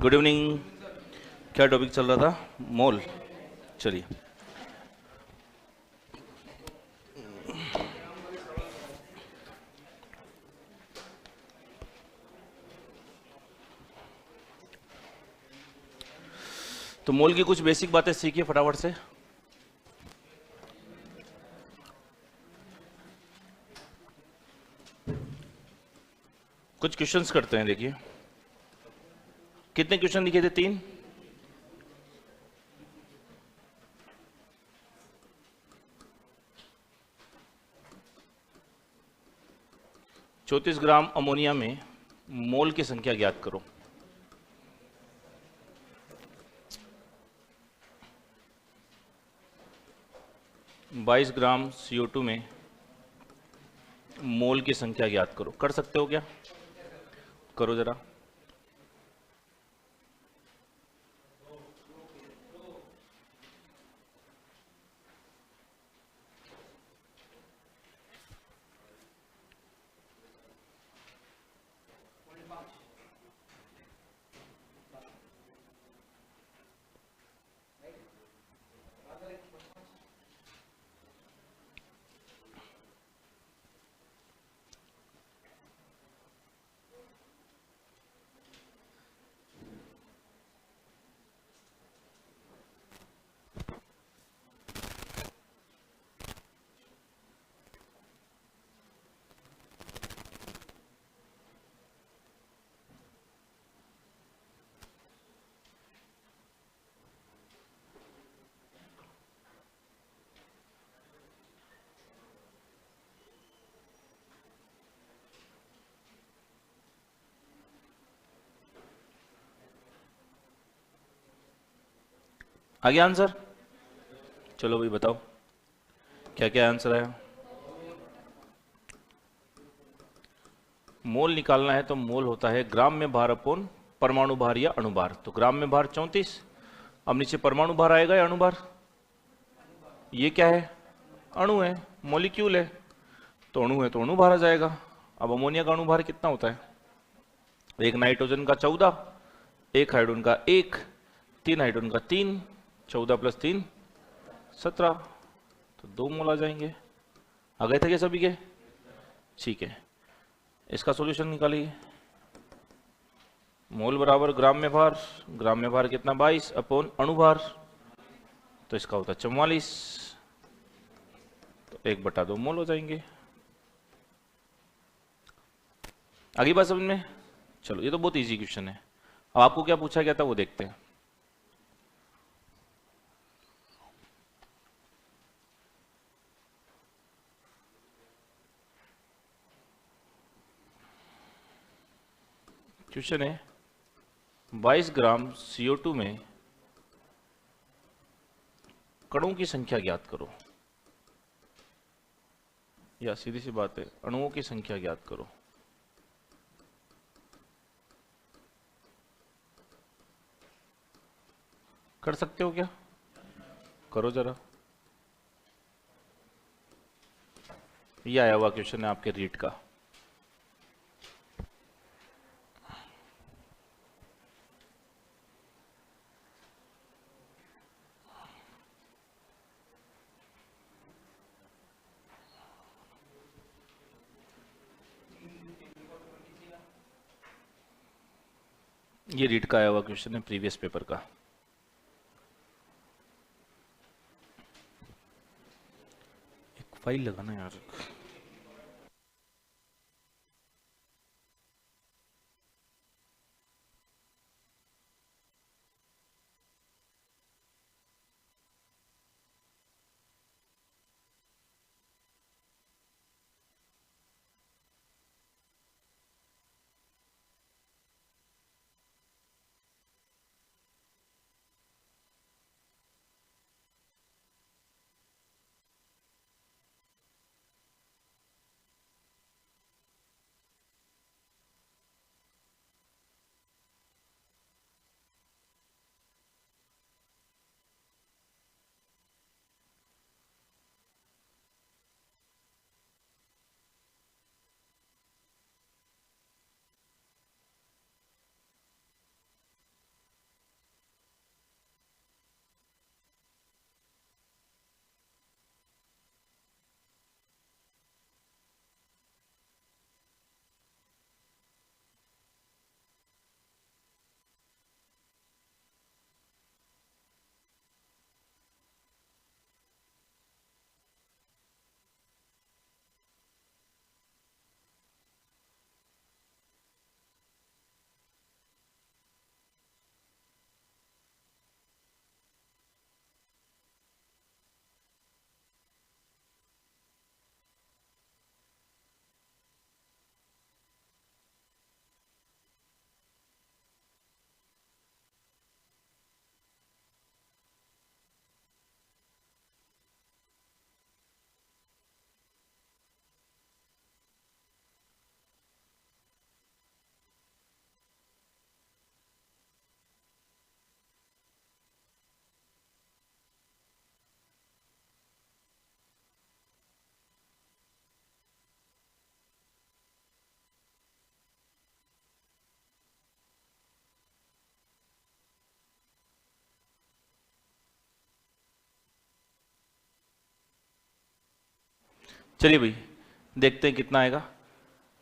Good evening. क्या topic चल रहा था? मोल। चलिए, तो मोल की कुछ बेसिक बातें सीखिए फटाफट से। कुछ क्वेश्चंस करते हैं। देखिए, कितने क्वेश्चन लिखे थे? 3। चौंतीस ग्राम अमोनिया में मोल की संख्या ज्ञात करो। बाईस ग्राम CO2 में मोल की संख्या ज्ञात करो। कर सकते हो क्या? करो जरा। आ गया आंसर? चलो भाई बताओ, क्या क्या आंसर आया। मोल निकालना है तो मोल होता है ग्राम में भार अपॉन परमाणु भार या अणुभार। तो ग्राम में भार 34। अब नीचे परमाणु भार आएगा या अणुभार? ये क्या है? अणु है, मॉलिक्यूल है, तो अणु है तो अणु भार आ जाएगा। अब अमोनिया का अणु भार कितना होता है? एक नाइट्रोजन का 14, एक हाइड्रोजन का 1, 3 हाइड्रोजन का 3, 14 + 3 17, तो 2 मोल आ जाएंगे। आ गए थे क्या सभी के? ठीक है, इसका सॉल्यूशन निकालिए। मोल बराबर ग्राम में भार कितना? 22 अपॉन अणु भार, तो इसका होता है 44, तो 1/2 मोल हो जाएंगे। आगे बात समझ में? चलो, ये तो बहुत इजी क्वेश्चन है। अब आपको क्या पूछा गया था वो देखते हैं। क्वेश्चन है 22 ग्राम CO2 में कणों की संख्या ज्ञात करो, या सीधी सी बात है अणुओं की संख्या ज्ञात करो। कर सकते हो क्या? करो जरा। ये आया हुआ क्वेश्चन है आपके रीट का। ये रीट का आया हुआ क्वेश्चन है प्रीवियस पेपर का। एक फाइल लगाना यार। चलिए भाई देखते हैं कितना आएगा।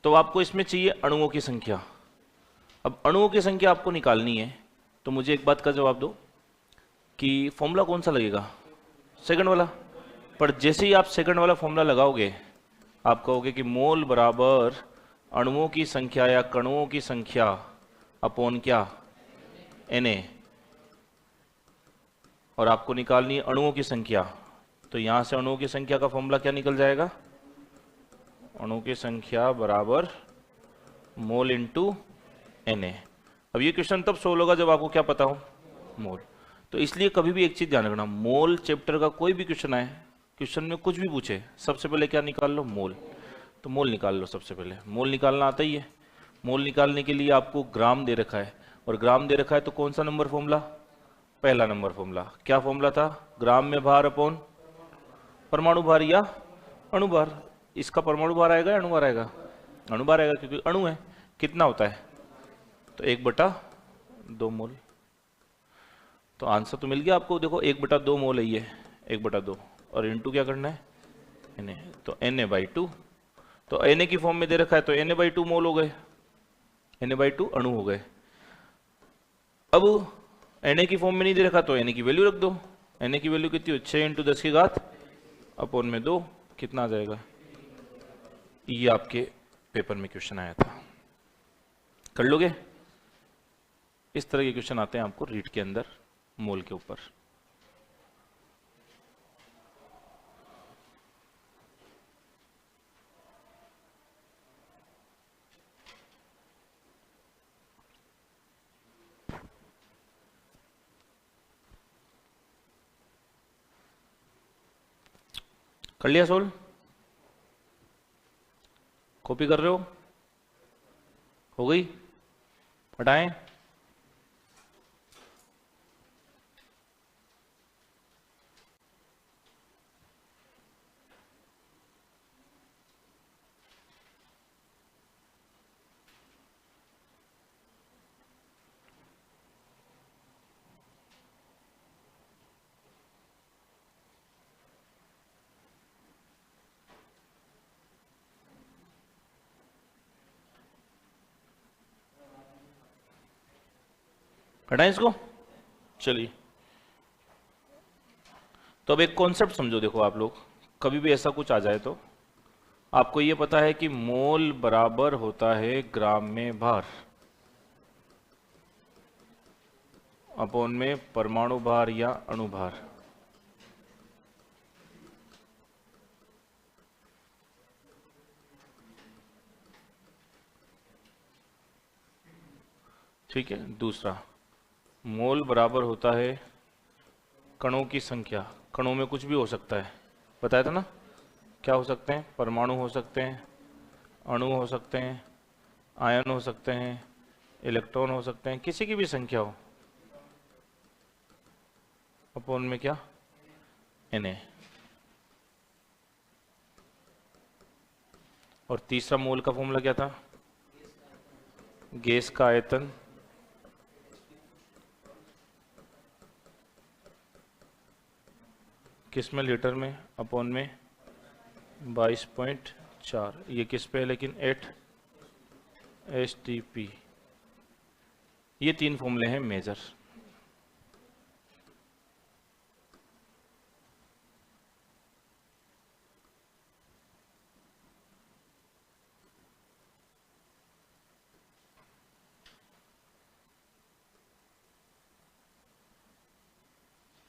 तो आपको इसमें चाहिए अणुओं की संख्या। अब अणुओं की संख्या आपको निकालनी है, तो मुझे एक बात का जवाब दो कि फॉर्मूला कौन सा लगेगा? सेकंड वाला। पर जैसे ही आप सेकंड वाला फॉर्मूला लगाओगे आप कहोगे कि मोल बराबर अणुओं की संख्या या कणुओं की संख्या अपॉन क्या, Na, और आपको निकालनी है अणुओं की संख्या। तो यहां से अणुओं की संख्या का फॉर्मूला क्या निकल जाएगा? अणुओं की संख्या बराबर मोल इंटू Na। अब ये क्वेश्चन तब सोल्व होगा जब आपको क्या पता हो, मोल। तो इसलिए कभी भी एक चीज ध्यान रखना, मोल चैप्टर का कोई भी क्वेश्चन आए, क्वेश्चन में कुछ भी पूछे, सबसे पहले क्या निकाल लो? मोल। तो मोल निकाल लो सबसे पहले। मोल निकालना आता ही है। मोल निकालने के लिए आपको ग्राम दे रखा है, और ग्राम दे रखा है तो कौन सा नंबर फॉर्मूला? पहला नंबर फॉर्मूला। क्या फॉर्मूला था? ग्राम में भार अपॉन परमाणु भार या अणु भार। इसका परमाणु भार आएगा या अणु भार आएगा? अणु भार आएगा, क्योंकि अणु है। कितना होता है? तो 1/2 मोल। तो आंसर तो मिल गया आपको। देखो 1/2 मोल है ये, 1/2, और इंटू क्या करना है? Na। तो Na/2। तो Na की फॉर्म में दे रखा है तो Na/2 मोल हो गए, Na/2 अणु हो गए। अब Na की फॉर्म में नहीं दे रखा तो Na की वैल्यू रख दो। Na की वैल्यू कितनी हो? 6 × 10⁻⁴ कितना आ जाएगा? ये आपके पेपर में क्वेश्चन आया था, कर लोगे? इस तरह के क्वेश्चन आते हैं आपको रीट के अंदर मोल के ऊपर। कर लिया सोल्व? कॉपी कर रहे हो गई? हटाएं? हटाएं इसको? चलिए, तो अब एक कॉन्सेप्ट समझो। देखो आप लोग, कभी भी ऐसा कुछ आ जाए तो आपको ये पता है कि मोल बराबर होता है ग्राम में भार अपॉन में परमाणु भार या अणु भार। ठीक है। दूसरा, मोल बराबर होता है कणों की संख्या। कणों में कुछ भी हो सकता है, बताया था ना? क्या हो सकते हैं? परमाणु हो सकते हैं, अणु हो सकते हैं, आयन हो सकते हैं, इलेक्ट्रॉन हो सकते हैं, किसी की भी संख्या हो, अपॉन में क्या? Na। और तीसरा मोल का फॉर्मूला क्या था? गैस का आयतन किस में? लीटर में, अपॉन में 22.4। ये किस पे है लेकिन? 8 STP। ये 3 फॉर्मूले हैं मेजर।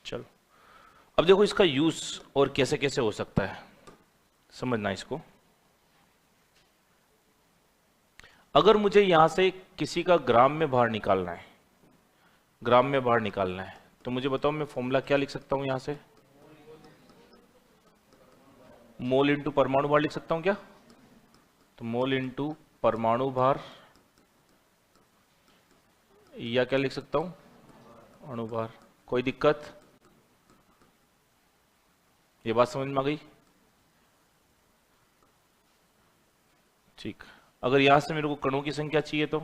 चलो अब देखो इसका यूज और कैसे कैसे हो सकता है, समझना इसको। अगर मुझे यहां से किसी का ग्राम में भार निकालना है, ग्राम में भार निकालना है, तो मुझे बताओ मैं फॉर्मूला क्या लिख सकता हूं? यहां से मोल इंटू परमाणु भार लिख सकता हूं क्या? तो मोल इंटू परमाणु भार, या क्या लिख सकता हूं? अणु भार। कोई दिक्कत? ये बात समझ में आ गई? ठीक। अगर यहां से मेरे को कणों की संख्या चाहिए तो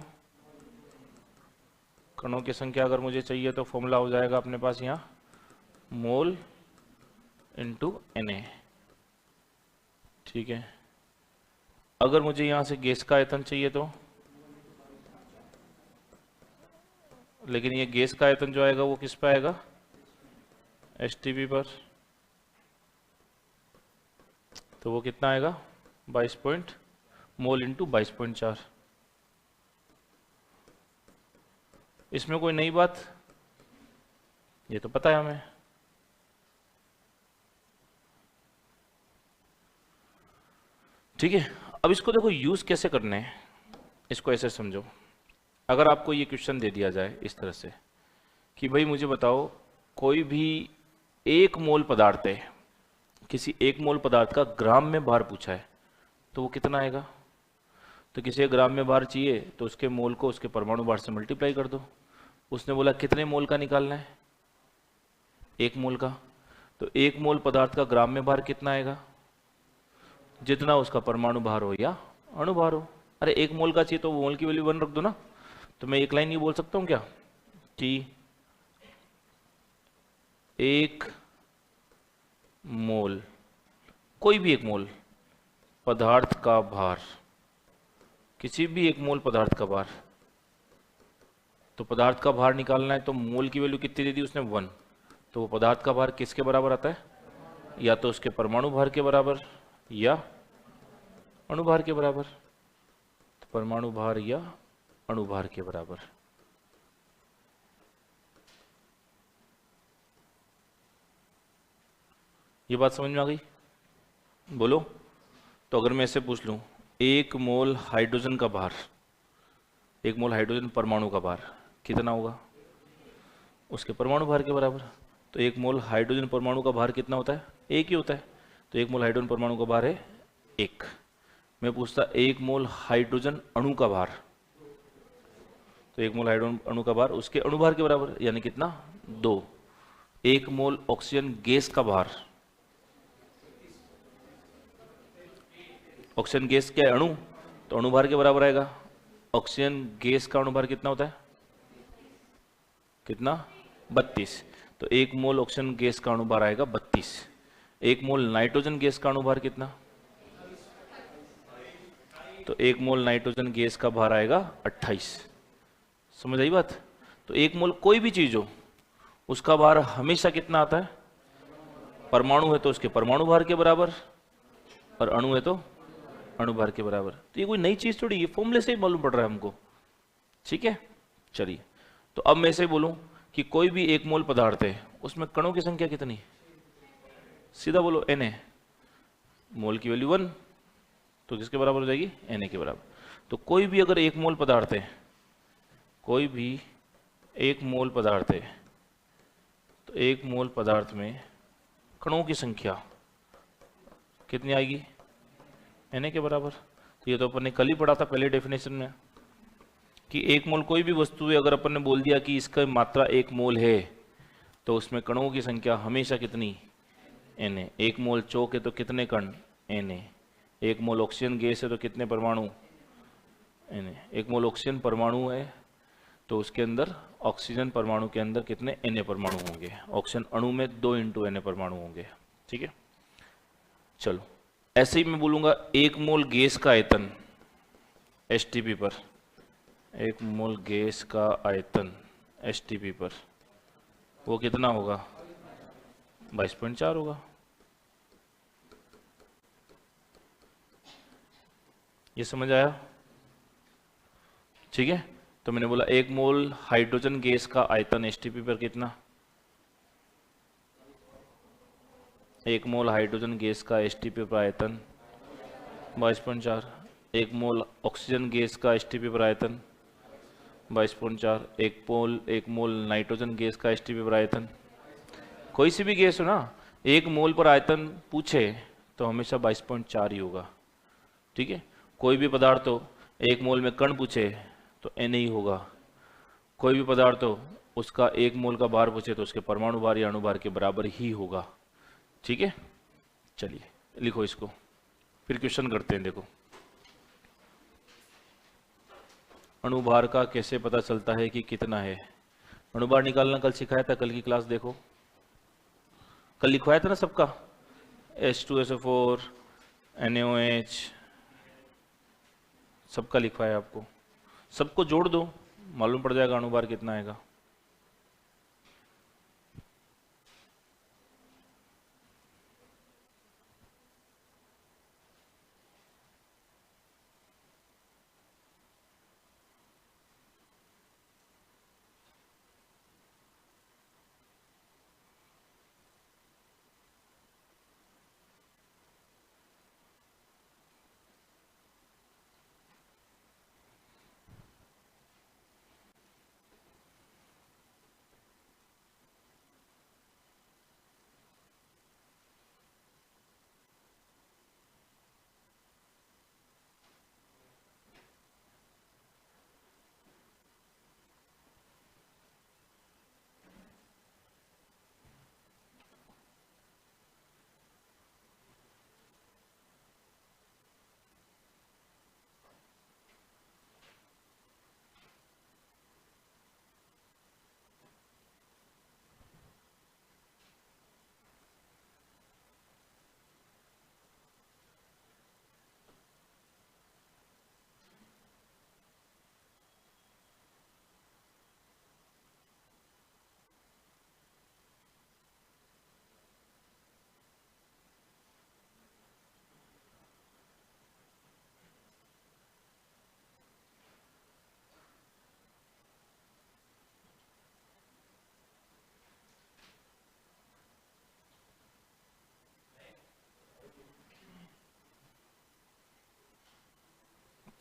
कणों की संख्या अगर मुझे चाहिए तो फॉर्मूला हो जाएगा अपने पास यहां मोल इंटू Na। ठीक। ठीक है। अगर मुझे यहां से गैस का आयतन चाहिए तो, लेकिन ये गैस का आयतन जो आएगा वो किस पे आएगा, एसटीपी पर, तो वो कितना आएगा 22 मोल इंटू 22.4। इसमें कोई नई बात, ये तो पता है हमें। ठीक है, अब इसको देखो यूज कैसे करने हैं, इसको ऐसे समझो। अगर आपको ये क्वेश्चन दे दिया जाए इस तरह से कि भाई मुझे बताओ कोई भी एक मोल पदार्थ है, किसी एक मोल पदार्थ का ग्राम में भार पूछा है, तो वो कितना आएगा। तो किसी एक ग्राम में भार चाहिए तो उसके मोल को उसके परमाणु भार से मल्टीप्लाई कर दो। उसने बोला कितने मोल का निकालना है, एक मोल का। तो एक मोल पदार्थ का ग्राम में भार कितना आएगा, जितना उसका परमाणु भार हो या अणु भार हो। अरे एक मोल का चाहिए तो मोल की वैल्यू 1 रख दो ना। तो मैं एक लाइन ये बोल सकता हूं क्या कि एक मोल, कोई भी एक मोल पदार्थ का भार, किसी भी एक मोल पदार्थ का भार, तो पदार्थ का भार निकालना है तो मोल की वैल्यू कितनी दे दी उसने 1, तो वो पदार्थ का भार किसके बराबर आता है, या तो उसके परमाणु भार के बराबर या अणु भार के बराबर। तो परमाणु भार या अणु भार के बराबर। ये बात समझ में आ गई, बोलो। तो अगर मैं ऐसे पूछ लूं एक मोल हाइड्रोजन का भार, एक मोल हाइड्रोजन परमाणु का भार कितना होगा, उसके परमाणु भार के बराबर। तो एक मोल हाइड्रोजन परमाणु का भार कितना होता है, एक ही होता है। तो एक मोल हाइड्रोजन परमाणु का भार है 1। मैं पूछता एक मोल हाइड्रोजन अणु का भार, तो एक मोल हाइड्रोजन अणु का भार उसके अणु भार के बराबर, यानी कितना 2। एक मोल ऑक्सीजन गैस का भार, ऑक्सीजन गैस क्या है अणु, तो अणु भार के बराबर आएगा। ऑक्सीजन गैस का अणु भार कितना होता है, कितना 32। तो एक मोल ऑक्सीजन गैस का अणु भार आएगा 32। एक मोल नाइट्रोजन गैस का अणु भार कितना, तो एक मोल नाइट्रोजन गैस का भार आएगा 28। समझ आई बात। तो एक मोल कोई भी चीज हो उसका भार हमेशा कितना आता है, परमाणु है तो उसके परमाणु भार के बराबर, और अणु है तो अणु भार के बराबर। तो ये कोई नई चीज थोड़ी, ये फॉर्मूले से ही मालूम पड़ रहा है हमको। ठीक है, चलिए। तो अब मैं ऐसे बोलूं कि कोई भी एक मोल पदार्थ है उसमें कणों की संख्या कितनी, सीधा बोलो Na, मोल की वैल्यू 1, तो किसके बराबर हो जाएगी, Na के बराबर। तो कोई भी अगर एक मोल पदार्थ है, कोई भी एक मोल पदार्थ है, तो एक मोल पदार्थ में कणों की संख्या कितनी आएगी, Na के बराबर। तो ये तो अपन ने कल ही पढ़ा था पहले डेफिनेशन में कि एक मोल कोई भी वस्तु है, अगर अपन ने बोल दिया कि इसका मात्रा 1 मोल है तो उसमें कणों की संख्या हमेशा कितनी, Na। एक मोल चौक है तो कितने कण, Na। एक मोल ऑक्सीजन गैस है तो कितने परमाणु, Na। एक मोल ऑक्सीजन परमाणु है तो उसके अंदर ऑक्सीजन परमाणु के अंदर कितने Na परमाणु होंगे, ऑक्सीजन अणु में 2 × Na परमाणु होंगे। ठीक है, चलो। ऐसे ही मैं बोलूंगा एक मोल गैस का आयतन एसटीपी पर, एक मोल गैस का आयतन एसटीपी पर वो कितना होगा, 22.4 होगा। ये समझ आया। ठीक है, तो मैंने बोला एक मोल हाइड्रोजन गैस का आयतन एसटीपी पर कितना, एक मोल हाइड्रोजन गैस का एसटीपी पर आयतन 22.4। एक मोल ऑक्सीजन गैस का एसटीपी पर आयतन 22.4। एक मोल नाइट्रोजन गैस का एसटीपी पर आयतन, कोई सी भी गैस हो ना, एक मोल पर आयतन पूछे तो हमेशा 22.4 ही होगा। ठीक है, कोई भी पदार्थ हो एक मोल में कण पूछे तो Na ही होगा। कोई भी पदार्थ हो उसका एक मोल का भार पूछे तो उसके परमाणु भार या अणु भार के बराबर ही होगा। ठीक है, चलिए लिखो इसको, फिर क्वेश्चन करते हैं। देखो, अणुभार का कैसे पता चलता है कि कितना है। अणुभार निकालना कल सिखाया था, कल की क्लास देखो, कल लिखवाया था ना सबका, H2SO4 NaOH सबका लिखवा है आपको, सबको जोड़ दो, मालूम पड़ जाएगा अणुभार कितना आएगा।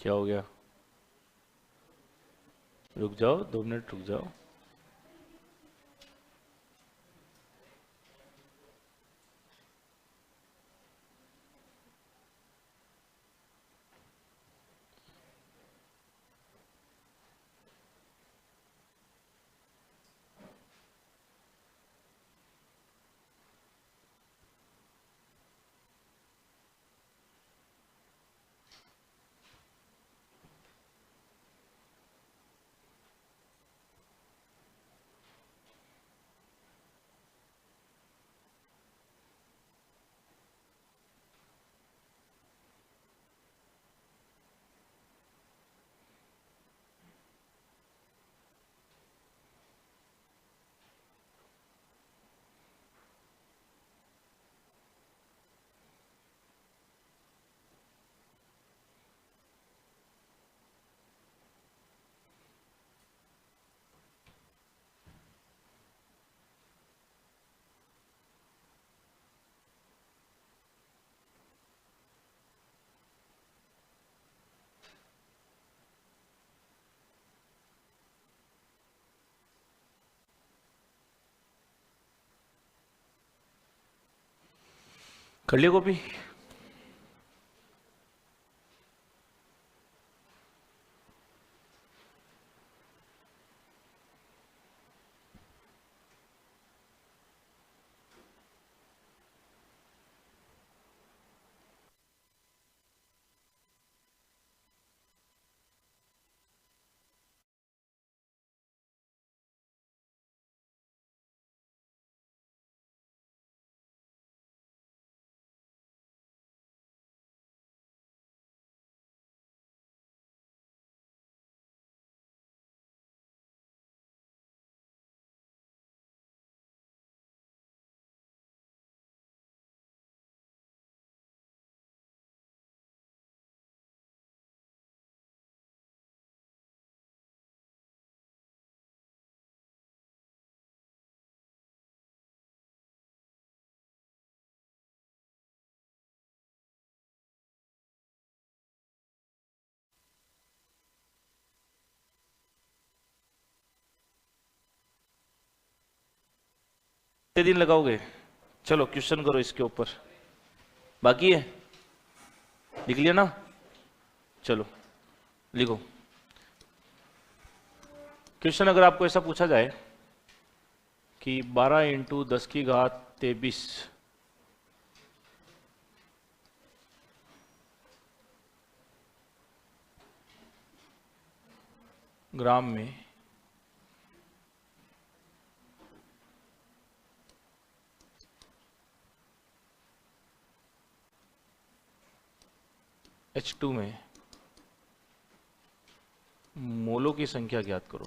क्या हो गया? रुक जाओ, 2 मिनट रुक जाओ। कर लिया कॉपी? कितने दिन लगाओगे? चलो क्वेश्चन करो इसके ऊपर, बाकी है, लिख लिया ना? चलो लिखो क्वेश्चन। अगर आपको ऐसा पूछा जाए कि 12 × 10⁻23 ग्राम में H2 में मोलों की संख्या ज्ञात करो।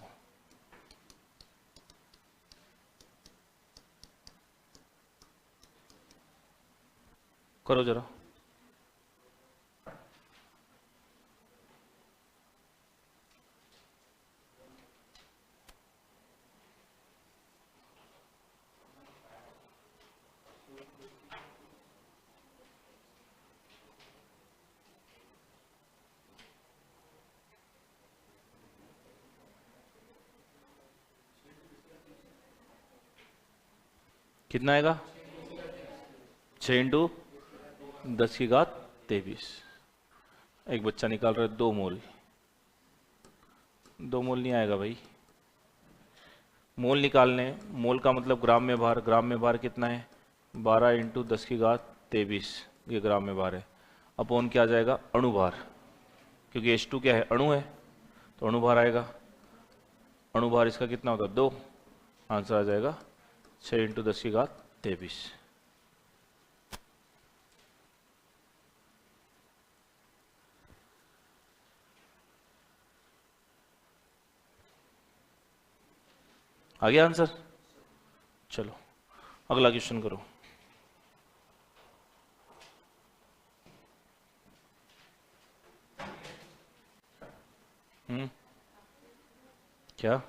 करो जरा। कितना आएगा? 6 इंटू 10⁻23। एक बच्चा निकाल रहा है 2 मोल। 2 मोल नहीं आएगा भाई। मोल निकालने, मोल का मतलब ग्राम में भार। ग्राम में भार कितना है? 12 इंटू 10⁻23, ये ग्राम में भार है। अपॉन क्या आ जाएगा? अणुभार, क्योंकि H2 क्या है? अणु है, तो अणुभार आएगा। अणुभार इसका कितना होगा? 2। आंसर आ जाएगा 6 इंटू 10⁻23। आ गया आंसर? चलो अगला क्वेश्चन करो। क्या?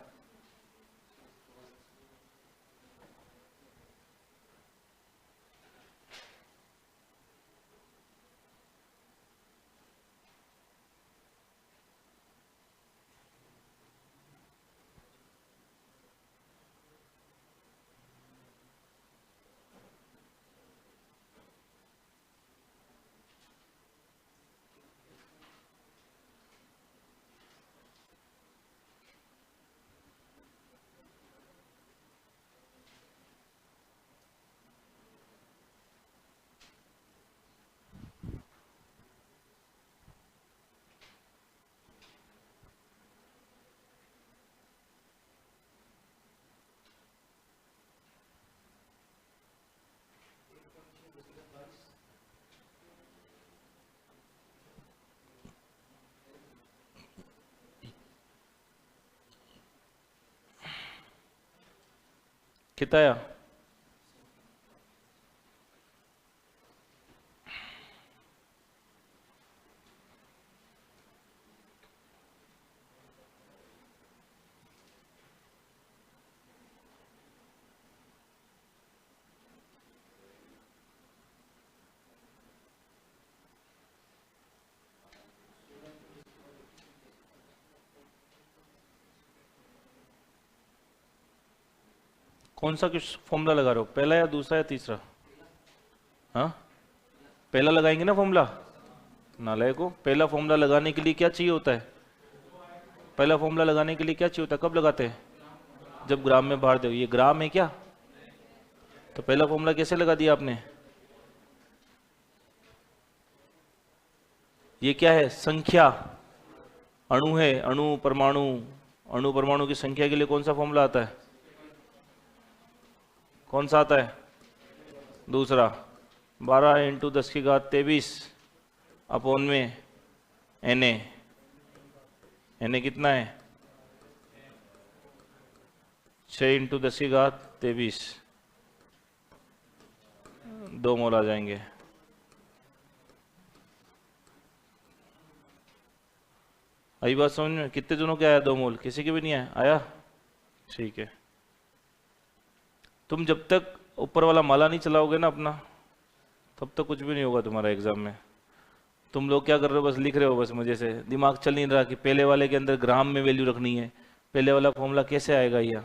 कितना आया? कौन सा कुछ फॉर्मूला लगा रहे हो? पहला या दूसरा या तीसरा? हाँ, पहला लगाएंगे ना फॉर्मूला। नालायक को, पहला फॉर्मूला लगाने के लिए क्या चाहिए होता है? पहला फॉर्मूला लगाने के लिए क्या चाहिए होता है? कब लगाते हैं? जब ग्राम में भार दो। ये ग्राम है क्या? तो पहला फॉर्मूला कैसे लगा दिया आपने? ये क्या है? संख्या। अणु है, अणु परमाणु। अणु परमाणु की संख्या के लिए कौन सा फॉर्मूला आता है? कौन सा आता है? दूसरा। 12 इंटू 10⁻23 अपॉन में Na। Na कितना है? 6 इंटू 10⁻23। 2 मोल आ जाएंगे। आई बात समझ में? कितने जनों के आया 2 मोल? किसी के भी नहीं आया? आया? ठीक है। तुम जब तक ऊपर वाला माला नहीं चलाओगे ना अपना, तब तक कुछ भी नहीं होगा तुम्हारा एग्जाम में। तुम लोग क्या कर रहे हो? बस लिख रहे हो बस मजे से। दिमाग चल नहीं रहा कि पहले वाले के अंदर ग्राम में वैल्यू रखनी है। पहले वाला फॉर्मूला कैसे आएगा? यह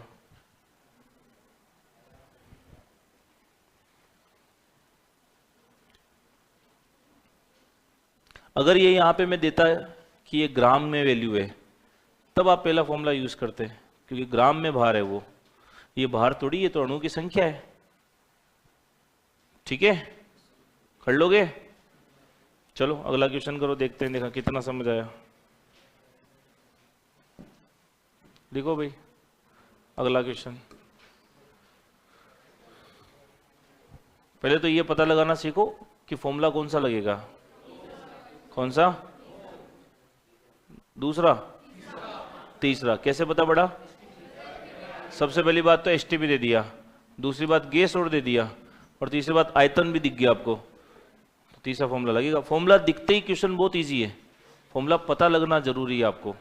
अगर ये यहाँ पे मैं देता कि ये ग्राम में वैल्यू है, तब आप पहला फॉर्मूला यूज करते हैं, क्योंकि ग्राम में भार है वो। ये भार थोड़ी, ये तो अणु की संख्या है। ठीक है, कर लोगे? चलो अगला क्वेश्चन करो, देखते हैं देखा कितना समझ आया। लिखो भाई अगला क्वेश्चन। पहले तो ये पता लगाना सीखो कि फॉर्मूला कौन सा लगेगा। कौन सा? दूसरा? तीसरा? कैसे पता पड़ा? सबसे पहली बात तो एसटीपी दे दिया, दूसरी बात गैस और दे दिया, और तीसरी बात आयतन भी दिख गया आपको, तो तीसरा फॉर्मूला लगेगा। फॉर्मूला दिखते ही क्वेश्चन बहुत इजी है, फॉर्मूला पता लगना जरूरी है आपको।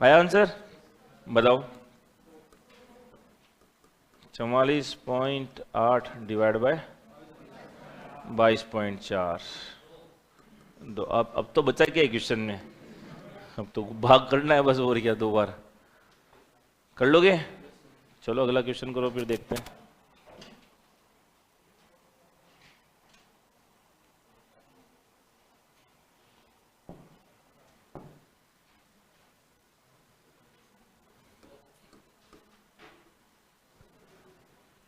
आया आंसर? बताओ। 44.8 डिवाइड बाय 22.4। दो। अब तो बचा क्या है क्वेश्चन में? अब तो भाग करना है बस, और क्या, 2 बार कर लोगे? चलो अगला क्वेश्चन करो, फिर देखते हैं।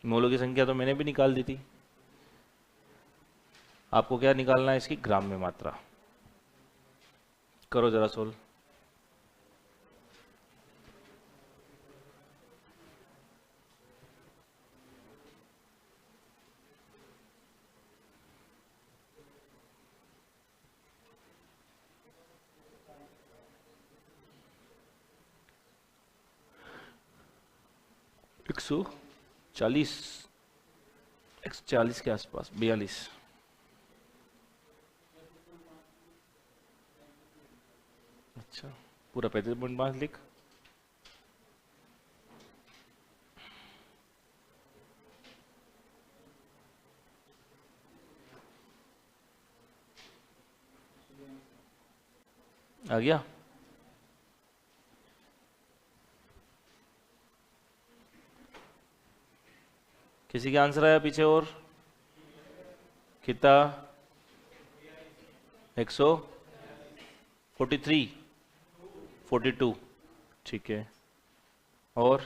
मोलों की संख्या तो मैंने भी निकाल दी थी, आपको क्या निकालना है? इसकी ग्राम में मात्रा। करो जरा सोल्व। एक 140 के आसपास, 42। अच्छा, पूरा 35.5 लिख। आ गया? किसी का आंसर आया पीछे? और कितना? 143, 42, ठीक है। और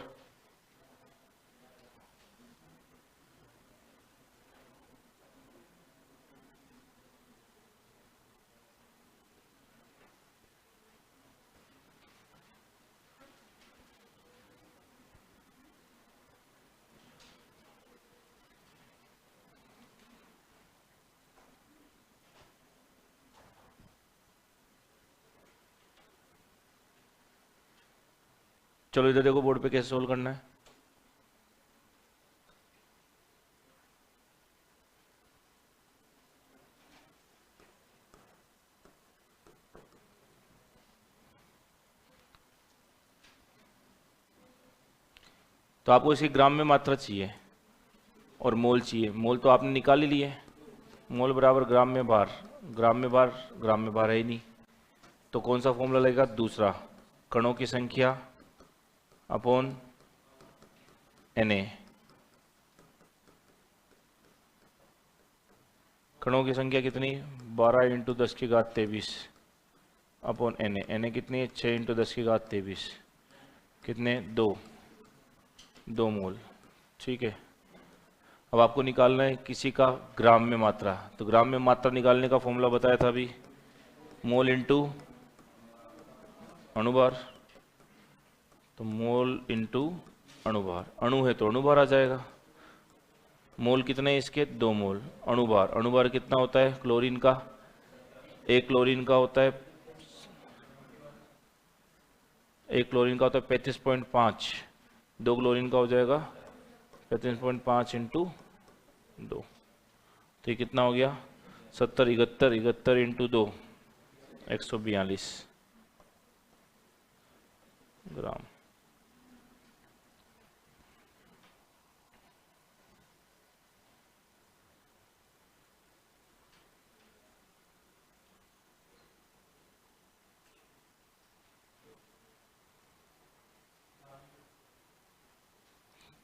चलो इधर देखो बोर्ड पे कैसे सोल्व करना है। तो आपको इसकी ग्राम में मात्रा चाहिए और मोल चाहिए। मोल तो आपने निकाल ही लिए, मोल बराबर ग्राम में भार। ग्राम में भार, ग्राम में भार है ही नहीं, तो कौन सा फॉर्मूला लगेगा? दूसरा, कणों की संख्या अपॉन Na। कणों की संख्या कितनी? 12 × 10 की घात 23 अपॉन Na। कितनी है? 6 × 10 की घात 23। कितने? 2 मोल, ठीक है। अब आपको निकालना है किसी का ग्राम में मात्रा, तो ग्राम में मात्रा निकालने का फॉर्मूला बताया था अभी, मोल इंटू अणुभार। तो मोल इंटू अणुभार, अणु है तो अणुभार आ जाएगा। मोल कितने हैं इसके? 2 मोल। अणुभार, अणुभार कितना होता है क्लोरीन का? 1 क्लोरीन का होता है 35.5। 2 क्लोरीन का हो जाएगा 35.5 × 2। तो ये कितना हो गया? 70, 71 × 2, 142 ग्राम।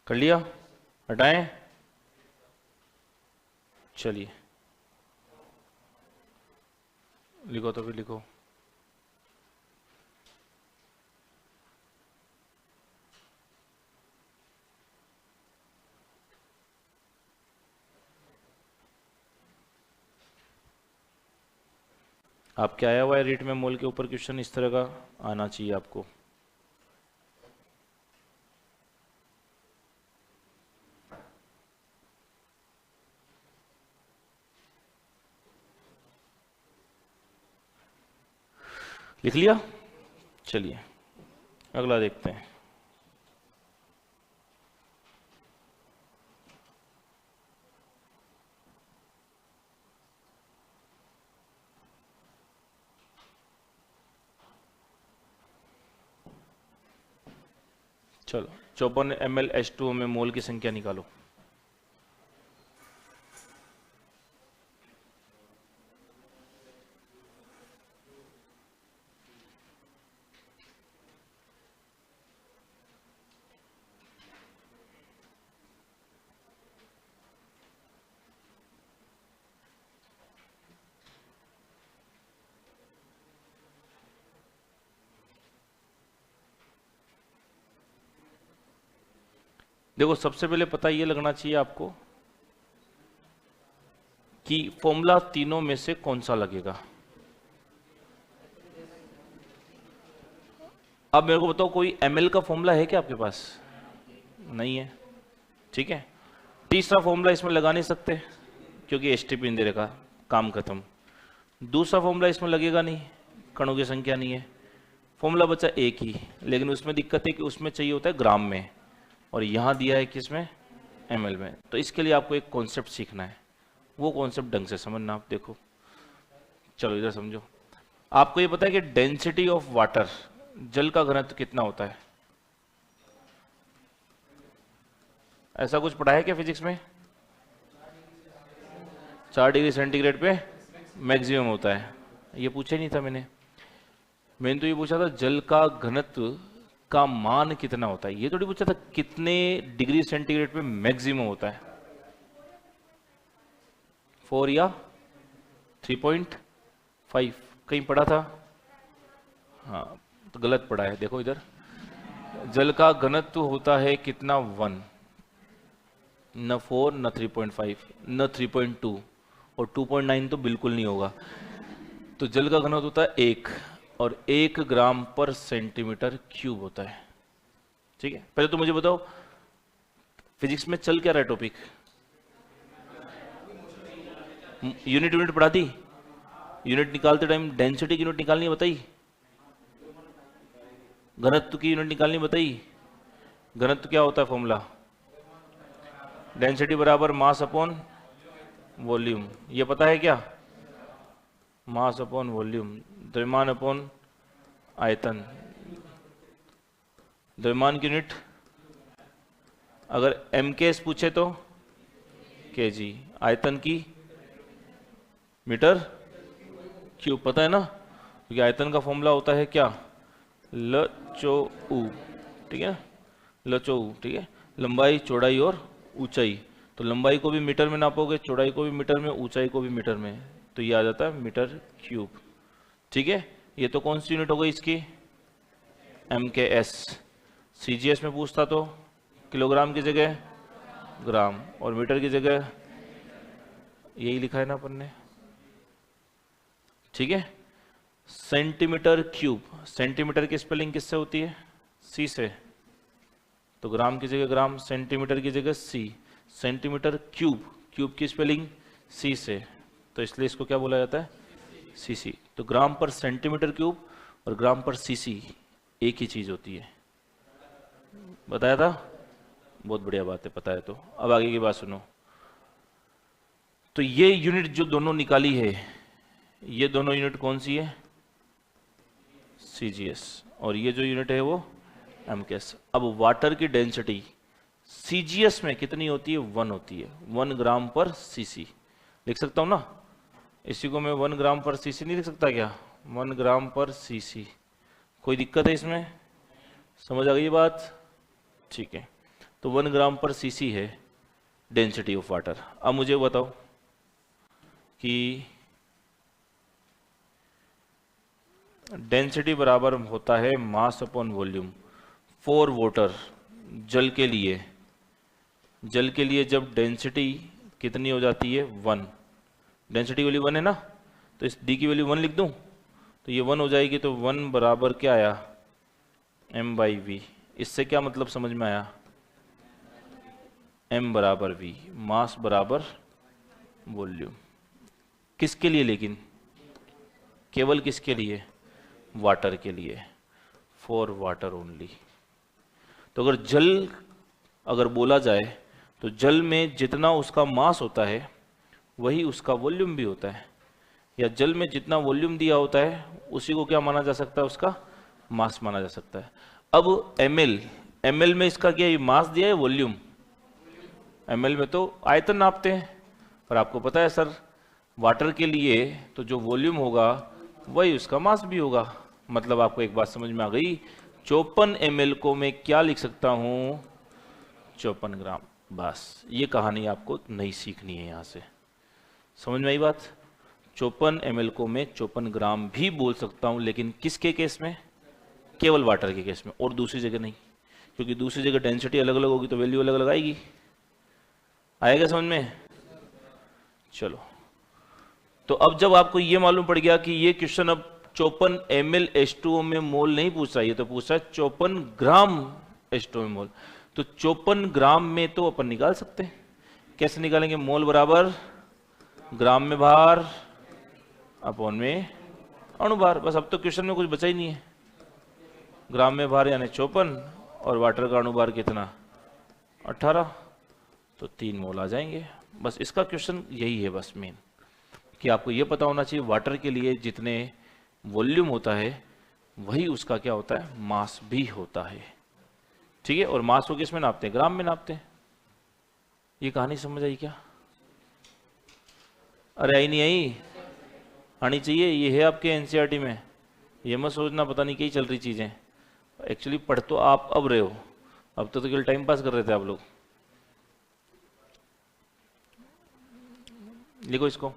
कर लिया? हटाएं? चलिए लिखो, तो फिर लिखो। आपके आया हुआ है रीट में मोल के ऊपर क्वेश्चन, इस तरह का आना चाहिए आपको। लिख लिया? चलिए अगला देखते हैं। चलो 54 ml H2O में मोल की संख्या निकालो। देखो सबसे पहले पता ये लगना चाहिए आपको कि फॉर्मूला तीनों में से कौन सा लगेगा। अब मेरे को बताओ कोई ml का फॉर्मूला है क्या आपके पास? नहीं है, ठीक है। तीसरा फॉर्मूला इसमें लगा नहीं सकते क्योंकि एसटीपी इन दे रखा, काम खत्म। दूसरा फॉर्मूला इसमें लगेगा नहीं, कणों की संख्या नहीं है। फॉर्मूला बचा एक ही, लेकिन उसमें दिक्कत है कि उसमें चाहिए होता है ग्राम में, और यहां दिया है किसमें? ml में। तो इसके लिए आपको एक कॉन्सेप्ट सीखना है, वो कॉन्सेप्ट ढंग से समझना। आप देखो, चलो इधर समझो। आपको ये पता है कि डेंसिटी ऑफ वाटर, जल का घनत्व कितना होता है? ऐसा कुछ पढ़ा है क्या फिजिक्स में? 4 डिग्री सेंटीग्रेड पे मैक्सिमम होता है। ये पूछा ही नहीं था मैंने तो ये पूछा था जल का घनत्व का मान कितना होता है। ये थोड़ी पूछा था कितने डिग्री सेंटीग्रेड पे मैक्सिमम होता है, 4 या 3.5 कहीं पढ़ा था? हाँ तो गलत पढ़ा है। देखो इधर, जल का घनत्व होता है कितना? 1, न 4 न 3.5 न 3.2 और 2.9 तो बिल्कुल नहीं होगा। तो जल का घनत्व होता है 1 और 1 ग्राम पर सेंटीमीटर क्यूब होता है, ठीक है। पहले तो मुझे बताओ फिजिक्स में चल क्या रहा है टॉपिक? यूनिट पढ़ा दी? यूनिट निकालते टाइम डेंसिटी की यूनिट निकालनी बताई, घनत्व की यूनिट निकालनी बताई। घनत्व क्या होता है फॉर्मूला? डेंसिटी बराबर मास अपॉन वॉल्यूम। ये पता है क्या? मास अपॉन वॉल्यूम, द्रव्यमान अपॉन आयतन। द्रव्यमान की यूनिट अगर mks पूछे तो kg, आयतन की मीटर क्यूब। पता है ना, क्योंकि आयतन का फॉर्मूला होता है क्या? ल चो ऊ, ठीक है, ल चो ऊ, ठीक है। लंबाई, चौड़ाई और ऊंचाई, तो लंबाई को भी मीटर में नापोगे, चौड़ाई को भी मीटर में, ऊंचाई को भी मीटर में, तो ये आ जाता है मीटर क्यूब, ठीक है। ये तो कौन सी यूनिट हो गई इसकी? mks। cgs में पूछता तो किलोग्राम की जगह ग्राम और मीटर की जगह यही लिखा है ना अपन ने, ठीक है। सेंटीमीटर क्यूब, सेंटीमीटर की स्पेलिंग किससे होती है? सी से, तो ग्राम की जगह ग्राम, सेंटीमीटर की जगह सी। सेंटीमीटर क्यूब, क्यूब की स्पेलिंग सी से, तो इसलिए इसको क्या बोला जाता है? सीसी। तो ग्राम पर सेंटीमीटर क्यूब और ग्राम पर सीसी एक ही चीज होती है। बताया था? बहुत बढ़िया बात है, पता है तो। अब आगे की बात सुनो। तो ये यूनिट जो दोनों निकाली है, ये दोनों यूनिट कौन सी है? सीजीएस, और ये जो यूनिट है वो एमकेएस। अब वाटर की डेंसिटी सीजीएस में कितनी होती है? 1 होती है, 1 ग्राम पर सीसी। लिख सकता हूं ना इसी को मैं? 1 ग्राम पर सीसी नहीं लिख सकता क्या? 1 ग्राम पर सीसी। कोई दिक्कत है इसमें? समझ आ गई बात? ठीक है, तो 1 ग्राम पर सीसी है डेंसिटी ऑफ वाटर। अब मुझे बताओ कि डेंसिटी बराबर होता है mass upon volume for water. जल के लिए, जल के लिए जब डेंसिटी कितनी हो जाती है? 1। डेंसिटी वैल्यू 1 है ना, तो इस डी की वैल्यू 1 लिख दूं, तो ये 1 हो जाएगी, तो 1 बराबर क्या आया, m/v। इससे क्या मतलब समझ में आया, m बराबर v, मास बराबर वॉल्यूम। किसके लिए लेकिन, केवल किसके लिए, वाटर के लिए, फॉर वाटर ओनली। तो अगर जल अगर बोला जाए तो जल में जितना उसका मास होता है वही उसका वॉल्यूम भी होता है, या जल में जितना वॉल्यूम दिया होता है उसी को क्या माना जा सकता है, उसका मास माना जा सकता है। अब ml में इसका क्या मास दिया है, वॉल्यूम। ml में तो आयतन नापते हैं, और आपको पता है सर वाटर के लिए तो जो वॉल्यूम होगा वही उसका मास भी होगा। मतलब आपको एक बात समझ में आ गई, 54 ml को मैं क्या लिख सकता हूं, 54 ग्राम। बस ये कहानी आपको नहीं सीखनी है, यहां से समझ में आई बात। 54 ml को मैं 54 ग्राम भी बोल सकता हूं, लेकिन किसके केस में, केवल वाटर के केस में, और दूसरी जगह नहीं, क्योंकि दूसरी जगह डेंसिटी अलग अलग होगी तो वैल्यू अलग अलग आएगी। आएगा समझ में। चलो, तो अब जब आपको ये मालूम पड़ गया कि ये क्वेश्चन अब 54 ml H2O में मोल नहीं पूछ रहा है, तो पूछ रहा है 54 ग्राम H2O में मोल। तो 54 ग्राम में तो अपन निकाल सकते हैं। कैसे निकालेंगे, मोल बराबर ग्राम में भार अपॉन में अणुभार। बस अब तो क्वेश्चन में कुछ बचा ही नहीं है। ग्राम में भार यानी 54 और वाटर का अणुभार कितना, 18, तो 3 मोल आ जाएंगे। बस इसका क्वेश्चन यही है बस मेन, कि आपको ये पता होना चाहिए वाटर के लिए जितने वॉल्यूम होता है वही उसका क्या होता है, मास भी होता है। ठीक है, और मास को किस में नापते हैं, ग्राम में नापते हैं। ये कहानी समझ आई क्या, अरे आई नहीं आई, आनी चाहिए। ये है आपके एनसीईआरटी में, ये मत सोचना पता नहीं क्या चल रही चीजें। एक्चुअली पढ़ तो आप अब रहे हो, अब तो केवल टाइम पास कर रहे थे आप लोग। लिखो इसको,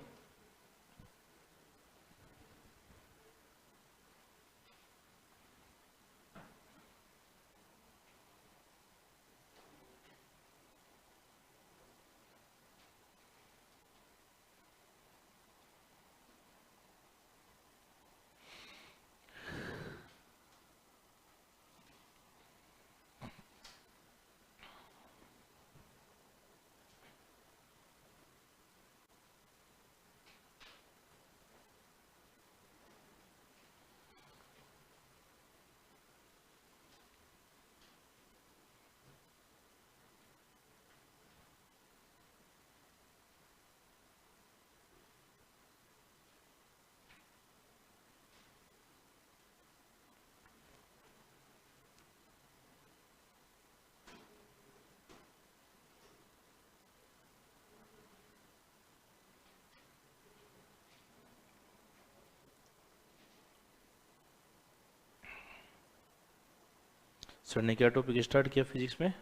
सर ने क्या टॉपिक स्टार्ट किया फिजिक्स में,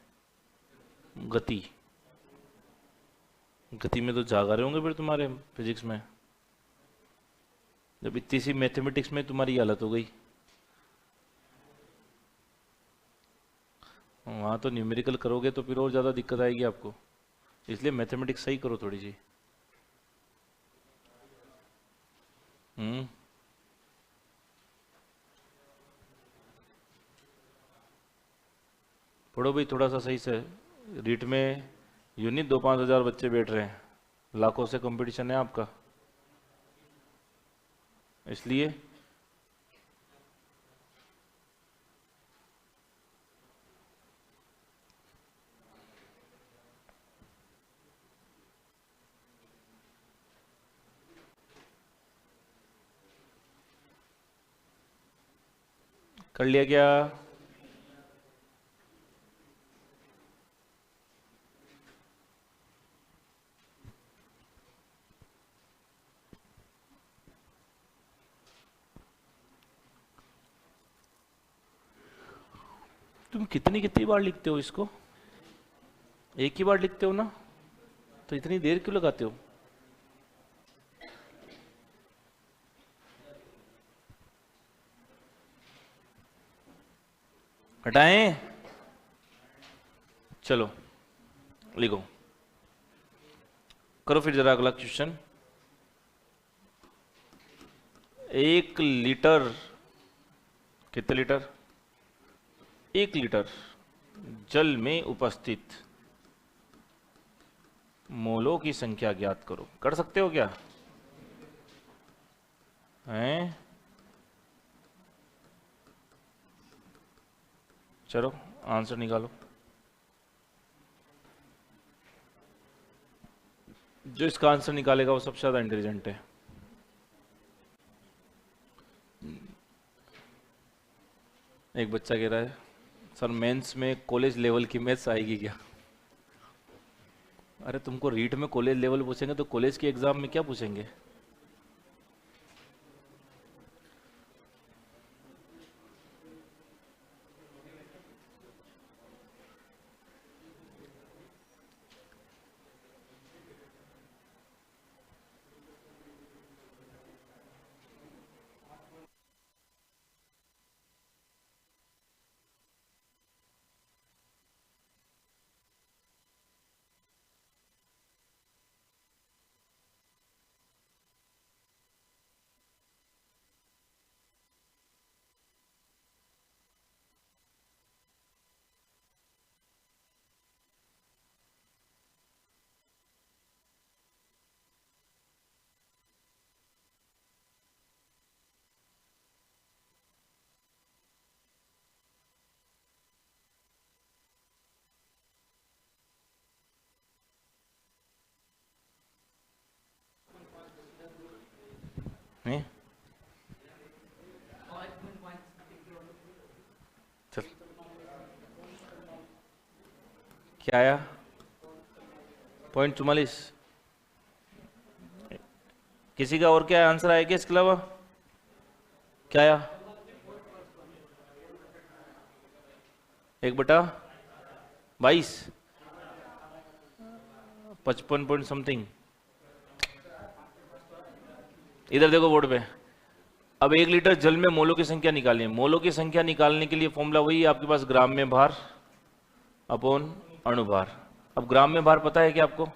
गति। गति में तो जागा रहे होंगे फिर तुम्हारे फिजिक्स में, जब इतनी सी मैथमेटिक्स में तुम्हारी हालत हो गई। वहां तो न्यूमेरिकल करोगे तो फिर और ज्यादा दिक्कत आएगी आपको, इसलिए मैथमेटिक्स सही करो थोड़ी सी। पढ़ो भाई थोड़ा सा सही से। रीट में यूनिट 2-5 हजार बच्चे बैठ रहे हैं, लाखों से कंपटीशन है आपका, इसलिए कर लिया क्या। तुम कितनी कितनी बार लिखते हो इसको, एक ही बार लिखते हो ना, तो इतनी देर क्यों लगाते हो। हटाएं, चलो लिखो, करो फिर जरा अगला क्वेश्चन। 1 लीटर, कितने लीटर? 1 लीटर जल में उपस्थित मोलों की संख्या ज्ञात करो। कर सकते हो क्या? हैं? चलो आंसर निकालो। जो इसका आंसर निकालेगा वो सबसे ज्यादा इंटेलिजेंट है। एक बच्चा कह रहा है सर मेंस में कॉलेज लेवल की मैथ्स आएगी क्या? अरे तुमको रीट में कॉलेज लेवल पूछेंगे तो कॉलेज के एग्जाम में क्या पूछेंगे? हैं? चल क्या आया? 0.44। किसी का और क्या आंसर आया क्या इसके अलावा? क्या आया? 1/22, 55 पॉइंट समथिंग। इधर देखो बोर्ड पे। अब 1 लीटर जल में मोलों की संख्या निकालिए। मोलों की संख्या निकालने के लिए फॉर्मूला वही है आपके पास, ग्राम में भार अपॉन अणुभार। अब ग्राम में भार पता है क्या आपको?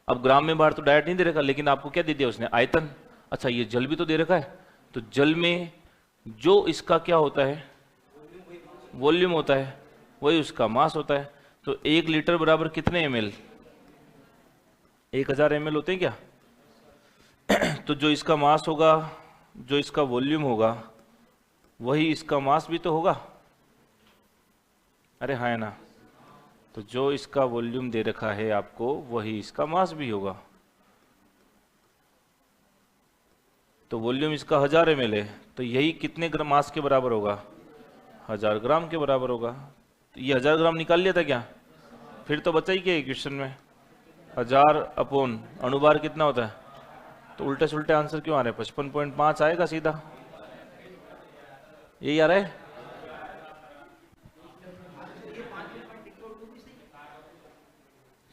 अब ग्राम में भार तो डायरेक्ट नहीं दे रखा, लेकिन आपको क्या दे दिया उसने? आयतन। अच्छा ये जल भी तो दे रखा है, तो जल में जो इसका क्या होता है? वॉल्यूम होता है, वही उसका मास होता है। तो 1 लीटर बराबर कितने ml? 1000 ml होते हैं क्या? तो जो इसका मास होगा, जो इसका वॉल्यूम होगा, वही इसका मास भी तो होगा। अरे हाँ है ना? तो जो इसका वॉल्यूम दे रखा है आपको, वही इसका मास भी होगा। तो वॉल्यूम इसका 1000 ml है, तो यही कितने ग्राम मास के बराबर होगा? 1000 ग्राम के बराबर होगा। तो ये 1000 ग्राम निकाल लिया था क्या? फिर तो बचा ही क्या क्वेश्चन में? 1000 अपॉन अणुभार कितना होता है? तो उल्टे सुल्टे आंसर क्यों आ रहे हैं? 55.5 आएगा सीधा। यही आ रहा है।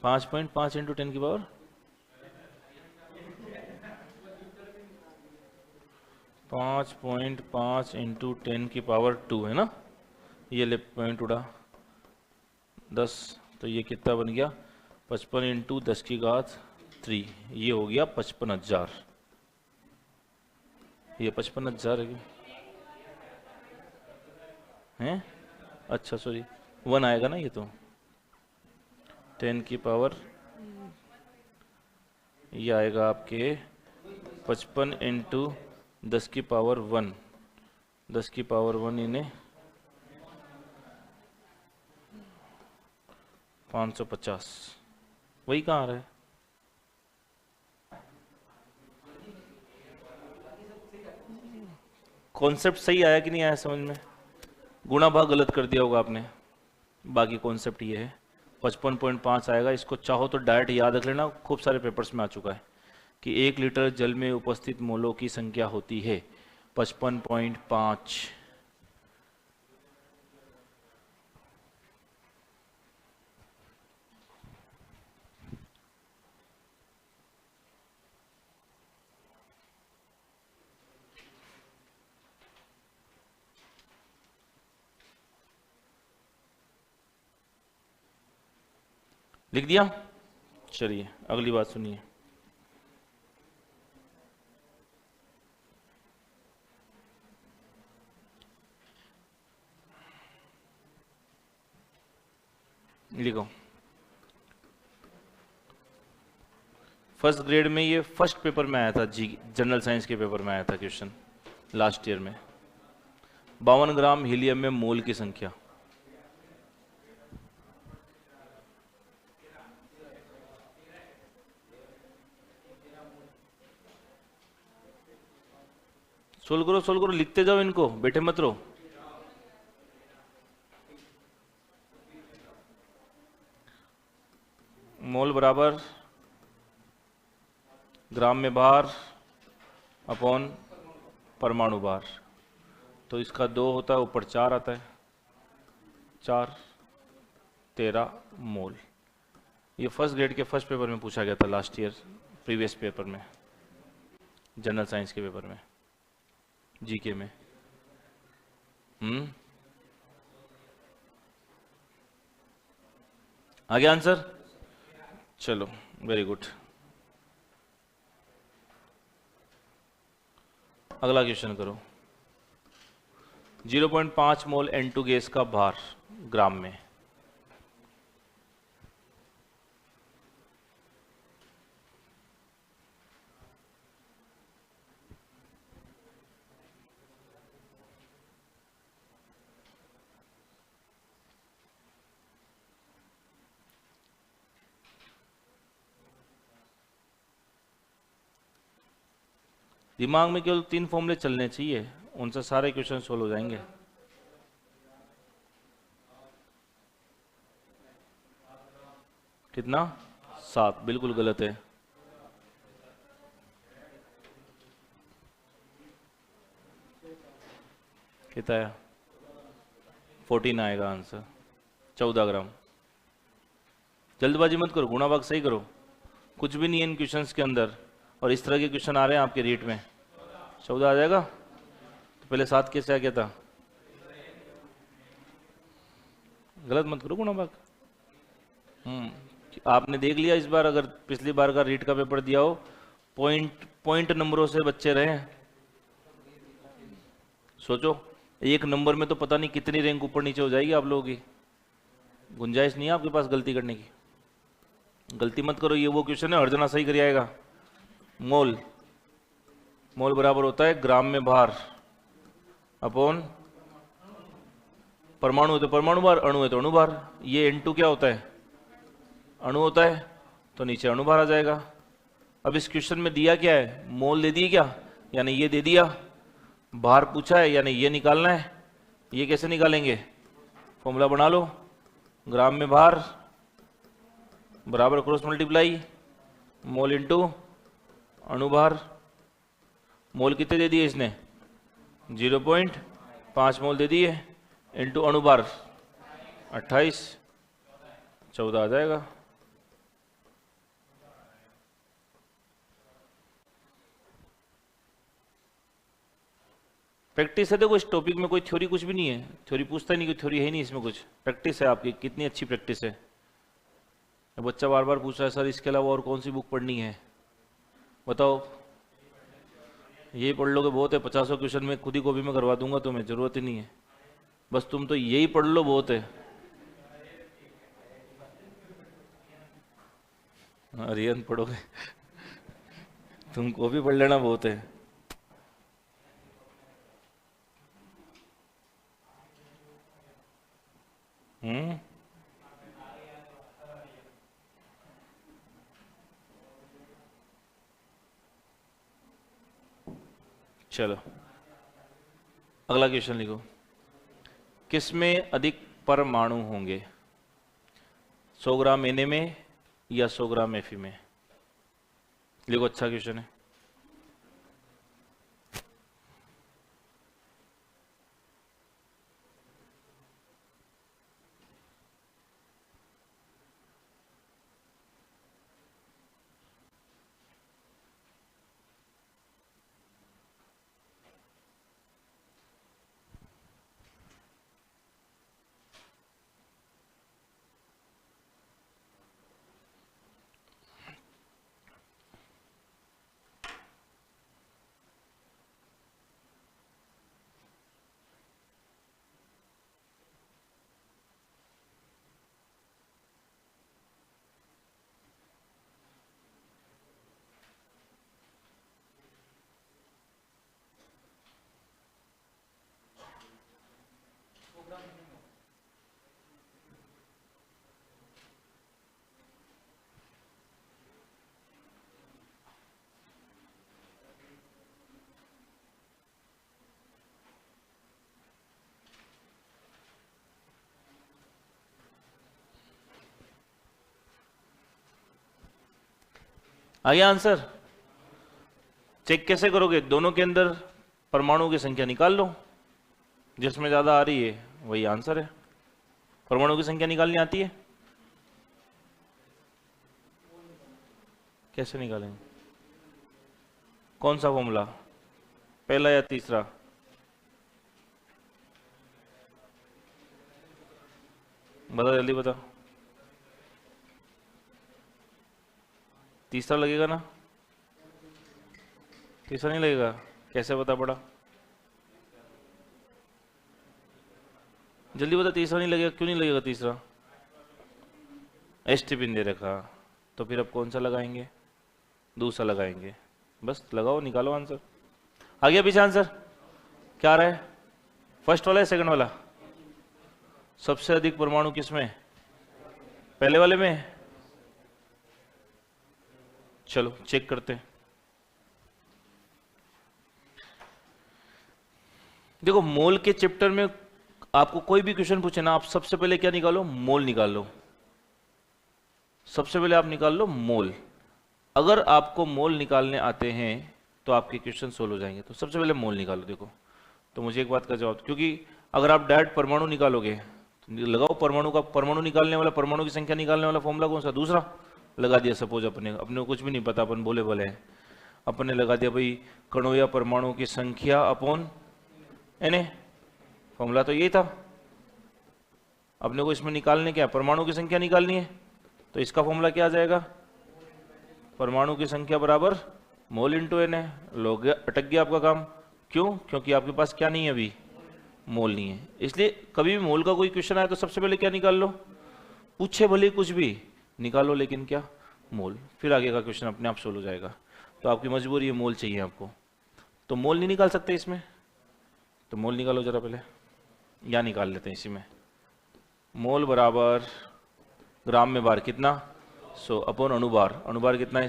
पाँच पॉइंट पाँच इंटू 10 की पावर 5.5 इंटू 10 की पावर 2 है ना? ये ले पॉइंट उड़ा 10, तो ये कितना बन गया? 55 इंटू 10 की घात 3, ये हो गया 55,000। ये 55,000 है? अच्छा सॉरी, 1 आएगा ना ये तो। 10 की पावर ये आएगा आपके 55 इंटू 10 की पावर 1, 10 की पावर 1 इन्हें 550। वही कहाँ आ रहा है? कॉन्सेप्ट सही आया कि नहीं आया समझ में? गुणा भाग गलत कर दिया होगा आपने, बाकी कॉन्सेप्ट ये है। 55.5 आएगा। इसको चाहो तो डायरेक्ट याद रख लेना, खूब सारे पेपर्स में आ चुका है कि 1 लीटर जल में उपस्थित मोलों की संख्या होती है 55.5। लिख दिया? चलिए अगली बात सुनिए। लिखो, फर्स्ट ग्रेड में ये फर्स्ट पेपर में आया था, जी जनरल साइंस के पेपर में आया था क्वेश्चन लास्ट ईयर में। 52 ग्राम हीलियम में मोल की संख्या। सोल्व करो, लिखते जाओ इनको, बैठे मत रहो। मोल बराबर ग्राम में भार अपॉन परमाणु भार। तो इसका 2 होता है, ऊपर 4 आता है, 4 13 मोल। ये फर्स्ट ग्रेड के फर्स्ट पेपर में पूछा गया था लास्ट ईयर, प्रीवियस पेपर में, जनरल साइंस के पेपर में, जीके में। आगे आंसर, चलो वेरी गुड। अगला क्वेश्चन करो। 0.5 मोल N2 गैस का भार ग्राम में। दिमाग में केवल 3 फॉर्मूले चलने चाहिए, उनसे सारे क्वेश्चन सोल्व हो जाएंगे। कितना? 7, बिल्कुल गलत है। कितना है? 14 आएगा आंसर, 14 ग्राम। जल्दबाजी मत करो, गुणा भाग सही करो। कुछ भी नहीं है इन क्वेश्चंस के अंदर, और इस तरह के क्वेश्चन आ रहे हैं आपके रीट में। 14 आ जाएगा। तो पहले 7 कैसे आ गया था? गलत मत करो गुणा भाग। आपने देख लिया इस बार, अगर पिछली बार का रीट का पेपर दिया हो, पॉइंट नंबरों से बच्चे रहे। सोचो, एक नंबर में तो पता नहीं कितनी रैंक ऊपर नीचे हो जाएगी आप लोगों की। गुंजाइश नहीं है आपके पास गलती करने की। गलती मत करो, ये वो क्वेश्चन है हर जना सही कर आएगा। मोल बराबर होता है ग्राम में भार अपॉन परमाणु है तो परमाणु भार, अणु है तो अणु भार। ये N2 क्या होता है? अणु होता है, तो नीचे अणु भार आ जाएगा। अब इस क्वेश्चन में दिया क्या है? मोल दे दिए क्या, यानी ये दे दिया। भार पूछा है, यानी ये निकालना है। ये कैसे निकालेंगे? फॉर्मूला बना लो, ग्राम में भार बराबर क्रॉस मल्टीप्लाई मोल इंटू अणुभार। मोल कितने दे दिए इसने? 0.5 मोल दे दिए, इंटू अणुभार 28, 14 आ जाएगा। प्रैक्टिस है, देखो इस टॉपिक में कोई थ्योरी कुछ भी नहीं है, थ्योरी पूछता ही नहीं, कोई थ्योरी है ही नहीं इसमें, कुछ प्रैक्टिस है आपकी। कितनी अच्छी प्रैक्टिस है। बच्चा बार बार पूछ रहा है सर इसके अलावा और कौन सी बुक पढ़नी है, बताओ। यही पढ़ लोगे बहुत है, 50 क्वेश्चन में खुद ही कॉपी में करवा दूंगा, तुम्हें जरूरत ही नहीं है। बस तुम तो यही पढ़ लो, बहुत है। अरियन पढ़ोगे तुम कॉपी पढ़ लेना, बहुत है। चलो अगला क्वेश्चन लिखो। किसमें अधिक परमाणु होंगे, 100 ग्राम Na में या 100 ग्राम Fe में? लिखो, अच्छा क्वेश्चन है। आ गया आंसर? चेक कैसे करोगे? दोनों के अंदर परमाणुओं की संख्या निकाल लो, जिसमें ज्यादा आ रही है वही आंसर है। परमाणुओं की संख्या निकालनी आती है? कैसे निकालेंगे? कौन सा फॉर्मूला, पहला या तीसरा? बता, जल्दी बता। तीसरा लगेगा ना? तीसरा नहीं लगेगा? कैसे बता पड़ा? जल्दी बता, तीसरा नहीं लगेगा? क्यों नहीं लगेगा तीसरा? एस टी पिन दे रखा, तो फिर अब कौन सा लगाएंगे? दूसरा लगाएंगे। बस लगाओ, निकालो आंसर। आ गया पीछे आंसर? क्या आ रहा है? फर्स्ट वाला है सेकंड वाला? सबसे अधिक परमाणु किसमें? पहले वाले में। चलो चेक करते हैं। देखो, मोल के चैप्टर में आपको कोई भी क्वेश्चन पूछे ना, आप सबसे पहले क्या निकालो? मोल निकाल लो। सबसे पहले आप निकाल लो मोल। अगर आपको मोल निकालने आते हैं तो आपके क्वेश्चन सोल्व हो जाएंगे। तो सबसे पहले मोल निकालो। देखो, तो मुझे एक बात का जवाब, क्योंकि अगर आप डायरेक्ट परमाणु निकालोगे तो लगाओ परमाणु का, परमाणु निकालने वाला, परमाणु की संख्या निकालने वाला फॉर्मूला कौन सा? दूसरा लगा दिया। सपोज अपने को कुछ भी नहीं पता, अपन बोले बोले हैं, अपने लगा दिया भाई कणों या परमाणु की संख्या अपॉन एन। फॉर्मूला तो यही था। अपने को इसमें निकालने क्या? परमाणु की संख्या निकालनी है। तो इसका फॉर्मूला क्या आ जाएगा? परमाणु की संख्या बराबर मोल इंटू एन है। लोग अटक गया आपका काम। क्यों? क्योंकि आपके पास क्या नहीं है अभी? मोल नहीं है। इसलिए कभी भी मोल का कोई क्वेश्चन आए तो सबसे पहले क्या निकाल लो? पूछे भले कुछ भी निकालो, लेकिन क्या? मोल। फिर आगे का क्वेश्चन अपने आप सोल्व हो जाएगा। तो आपकी मजबूरी है, मोल चाहिए आपको। तो मोल नहीं निकाल सकते इसमें? तो मोल निकालो जरा पहले, या निकाल लेते हैं इसी में। मोल बराबर ग्राम में बार कितना? 100 अपॉन अणुबार। अणुबार कितना है?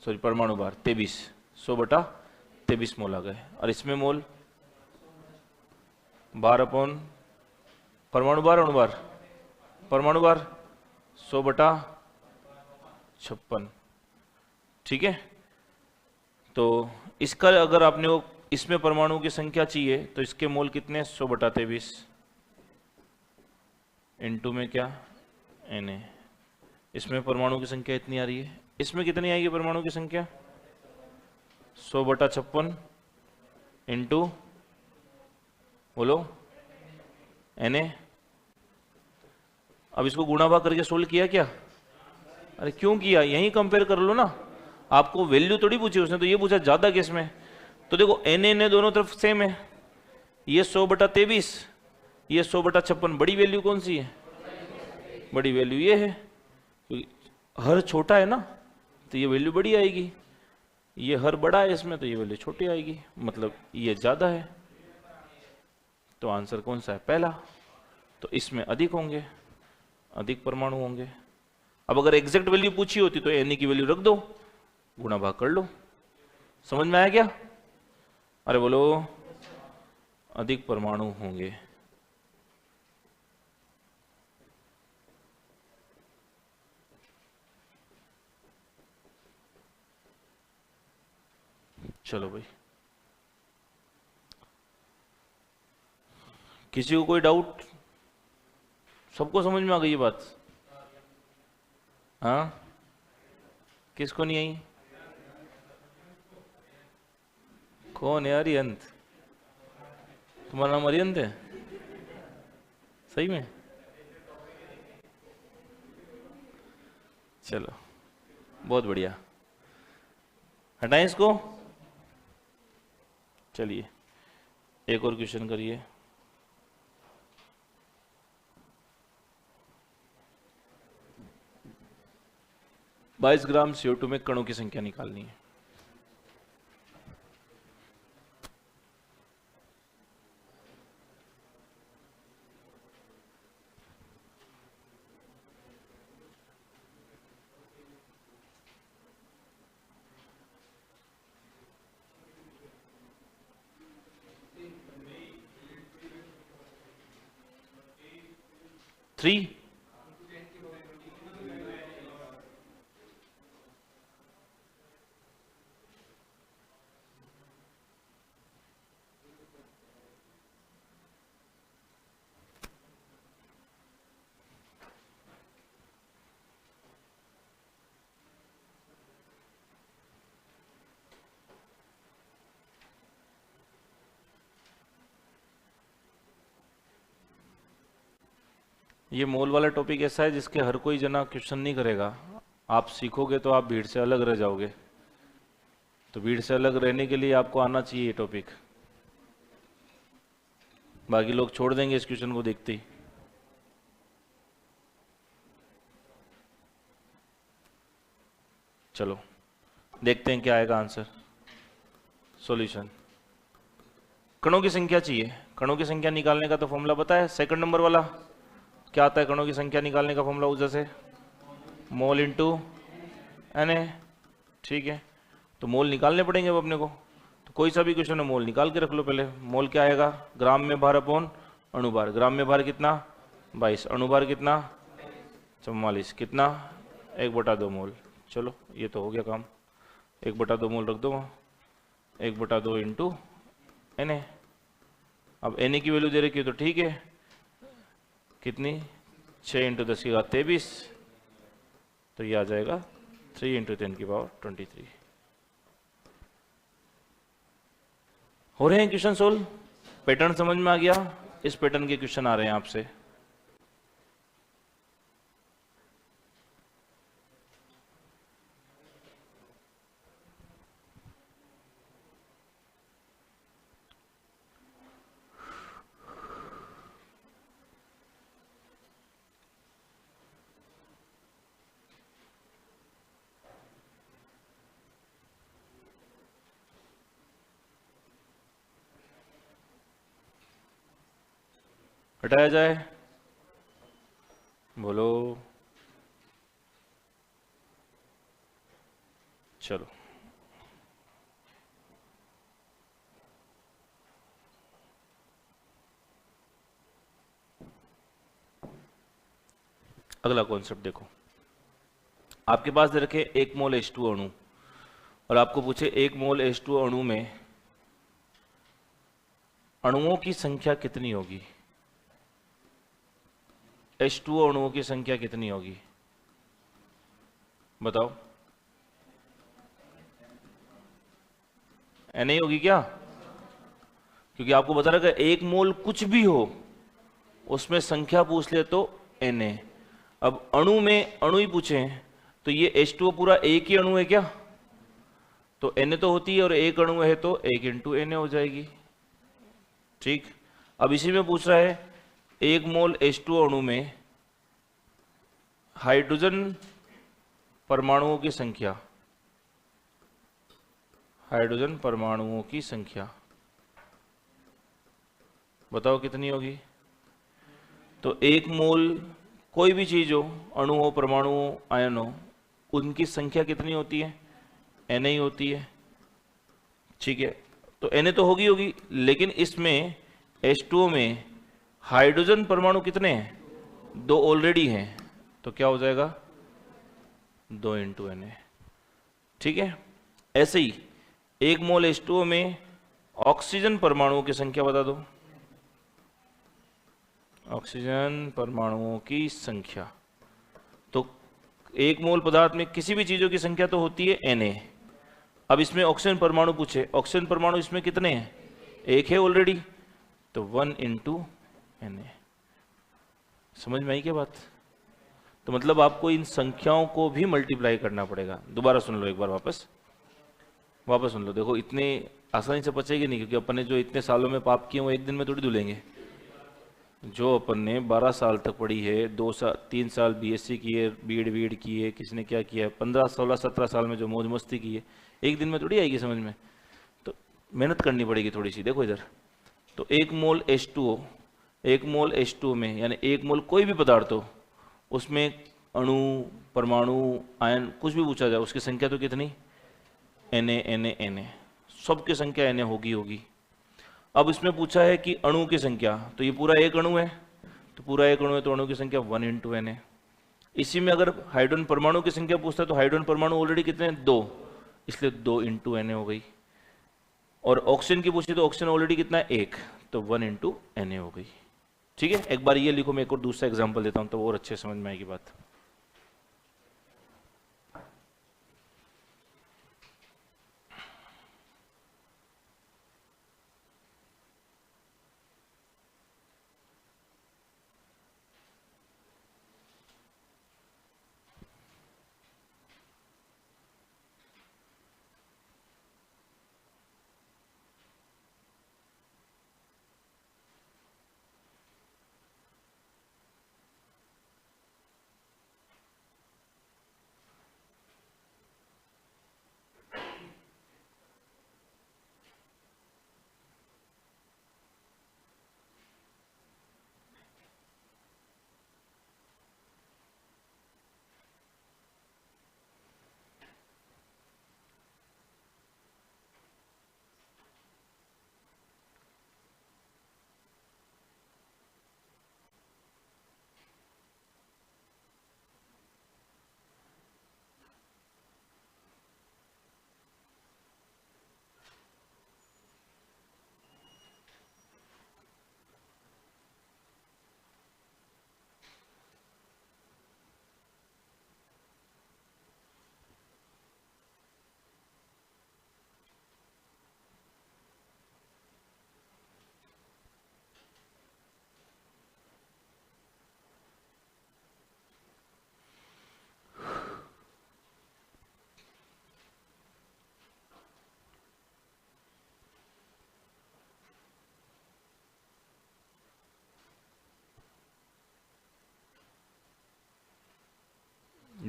सॉरी, परमाणु बार 23। 100/23 मोल आ गए। और इसमें मोल बार अपॉन परमाणु बार, अणुबार, परमाणु बार 100/56। ठीक है। तो इसका अगर आपने वो इसमें परमाणु की संख्या चाहिए तो इसके मोल कितने? 100/23 इंटू में क्या? Na। इसमें परमाणु की संख्या इतनी आ रही है, इसमें कितनी आएगी परमाणु की संख्या? 100/56 इंटू, बोलो, Na। अब इसको गुणा भाग करके सोल्व किया क्या? अरे क्यों किया? यहीं कंपेयर कर लो ना। आपको वैल्यू थोड़ी पूछी उसने, तो ये पूछा ज्यादा किस में। तो देखो Na दोनों तरफ सेम है। ये 100/23, ये 100/56। बड़ी वैल्यू कौन सी है? बड़ी वैल्यू ये है। हर छोटा है ना, तो ये वैल्यू बड़ी आएगी। ये हर बड़ा है इसमें, तो ये वैल्यू छोटी आएगी, मतलब ये ज्यादा है। तो आंसर कौन सा है? पहला। तो इसमें अधिक होंगे, अधिक परमाणु होंगे। अब अगर एग्जैक्ट वैल्यू पूछी होती तो Na की वैल्यू रख दो, गुणा भाग कर लो। समझ में आया क्या? अरे बोलो, अधिक परमाणु होंगे। चलो भाई, किसी को कोई डाउट? सबको समझ में आ गई ये बात? हाँ, किसको नहीं आई? कौन है? अरिहंत? तुम्हारा नाम अरिहंत है? सही में? चलो बहुत बढ़िया, हटाएं इसको। चलिए एक और क्वेश्चन करिए। बाईस ग्राम CO2 में कणों की संख्या निकालनी है। थ्री ये मोल वाला टॉपिक ऐसा है जिसके हर कोई जना क्वेश्चन नहीं करेगा। आप सीखोगे तो आप भीड़ से अलग रह जाओगे। तो भीड़ से अलग रहने के लिए आपको आना चाहिए ये टॉपिक। बाकी लोग छोड़ देंगे इस क्वेश्चन को देखते ही। चलो देखते हैं क्या आएगा आंसर। सॉल्यूशन, कणों की संख्या चाहिए। कणों की संख्या निकालने का तो फॉर्मूला पता है। सेकंड नंबर वाला क्या आता है कणों की संख्या निकालने का फॉर्मूला? उस जैसे मोल इंटू एन ए। ठीक है, तो मोल निकालने पड़ेंगे अब अपने को। तो कोई सा भी क्वेश्चन है मोल निकाल के रख लो पहले। मोल क्या आएगा? ग्राम में भार अपॉन अणुभार। ग्राम में भार कितना? 22। अणुभार कितना? 44। कितना? 1/2 मोल। चलो ये तो हो गया काम। 1/2 मोल रख दो। 1/2 इंटू एन ए। अब एन ए की वैल्यू दे रखी है तो ठीक है। कितनी? 6 × 10⁻23। तो ये आ जाएगा 3 × 10⁻23। हो रहे हैं क्वेश्चन सोल्व। पैटर्न समझ में आ गया? इस पैटर्न के क्वेश्चन आ रहे हैं आपसे। हटाया जाए? बोलो। चलो अगला कॉन्सेप्ट देखो। आपके पास दे रखे 1 मोल H2 अणु और आपको पूछे 1 मोल H2 अणु में अणुओं की संख्या कितनी होगी? H2 अणुओं की संख्या कितनी होगी बताओ? एन होगी क्या? क्योंकि आपको बता रखा है 1 मोल कुछ भी हो उसमें संख्या पूछ ले तो एन। अब अणु में अणु ही पूछे तो ये H2 पूरा एक ही अणु है क्या? तो Na तो होती है और एक अणु है तो 1 × Na हो जाएगी। ठीक, अब इसी में पूछ रहा है 1 मोल H2 अणु में हाइड्रोजन परमाणुओं की संख्या। हाइड्रोजन परमाणुओं की संख्या बताओ कितनी होगी? तो 1 मोल कोई भी चीज हो, अणु हो, परमाणु हो, आयन हो, उनकी संख्या कितनी होती है? Na ही होती है। ठीक है, तो Na तो होगी, लेकिन इसमें H2O में हाइड्रोजन परमाणु कितने हैं? 2 ऑलरेडी हैं, तो क्या हो जाएगा? 2 × Na। ठीक है, ऐसे ही 1 मोल H2O में ऑक्सीजन परमाणुओं की संख्या बता दो। ऑक्सीजन परमाणुओं की संख्या, तो 1 मोल पदार्थ में किसी भी चीजों की संख्या तो होती है Na। अब इसमें ऑक्सीजन परमाणु पूछे, ऑक्सीजन परमाणु इसमें कितने हैं? 1 है ऑलरेडी, तो 1 × Na। समझ में आई क्या बात? तो मतलब आपको इन संख्याओं को भी मल्टीप्लाई करना पड़ेगा। दोबारा सुन लो एक बार, वापस सुन लो। देखो इतने आसानी से बचेगी नहीं, क्योंकि अपन ने जो इतने सालों में पाप किए वो एक दिन में थोड़ी धुलेंगे। जो अपन ने 12 साल तक पढ़ी है, 3 साल BSc की है, बीएड की है, किसी ने क्या किया है, 15, 16, 17 साल में जो मौज मस्ती की है, एक दिन में थोड़ी आएगी समझ में। तो मेहनत करनी पड़ेगी थोड़ी सी। देखो इधर, तो 1 मोल H2O, 1 मोल H2O में यानी 1 मोल कोई भी पदार्थ हो, उसमें अणु, परमाणु, आयन कुछ भी पूछा जाए, उसकी संख्या तो कितनी? Na। सबकी संख्या Na होगी। अब इसमें पूछा है कि अणु की संख्या, तो ये पूरा एक अणु है, तो पूरा एक अणु है तो अणु की संख्या 1 × Na। इसी में अगर हाइड्रोजन परमाणु की संख्या पूछता है तो हाइड्रोजन परमाणु ऑलरेडी कितने हैं? 2, इसलिए 2 × Na हो गई। और ऑक्सीजन की पूछी तो ऑक्सीजन ऑलरेडी कितना है? 1, तो 1 × Na हो गई। ठीक है, एक बार ये लिखो, मैं एक और दूसरा एग्जाम्पल देता हूं तो और अच्छे समझ में आएगी बात।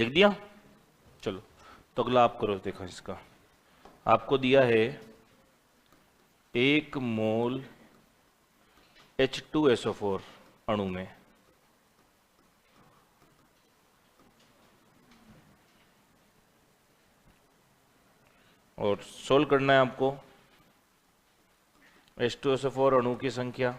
लिख दिया। चलो तो अगला आप करो। देखो इसका आपको दिया है 1 मोल H2SO4 अणु में और सोल्व करना है आपको H2SO4 अणु की संख्या,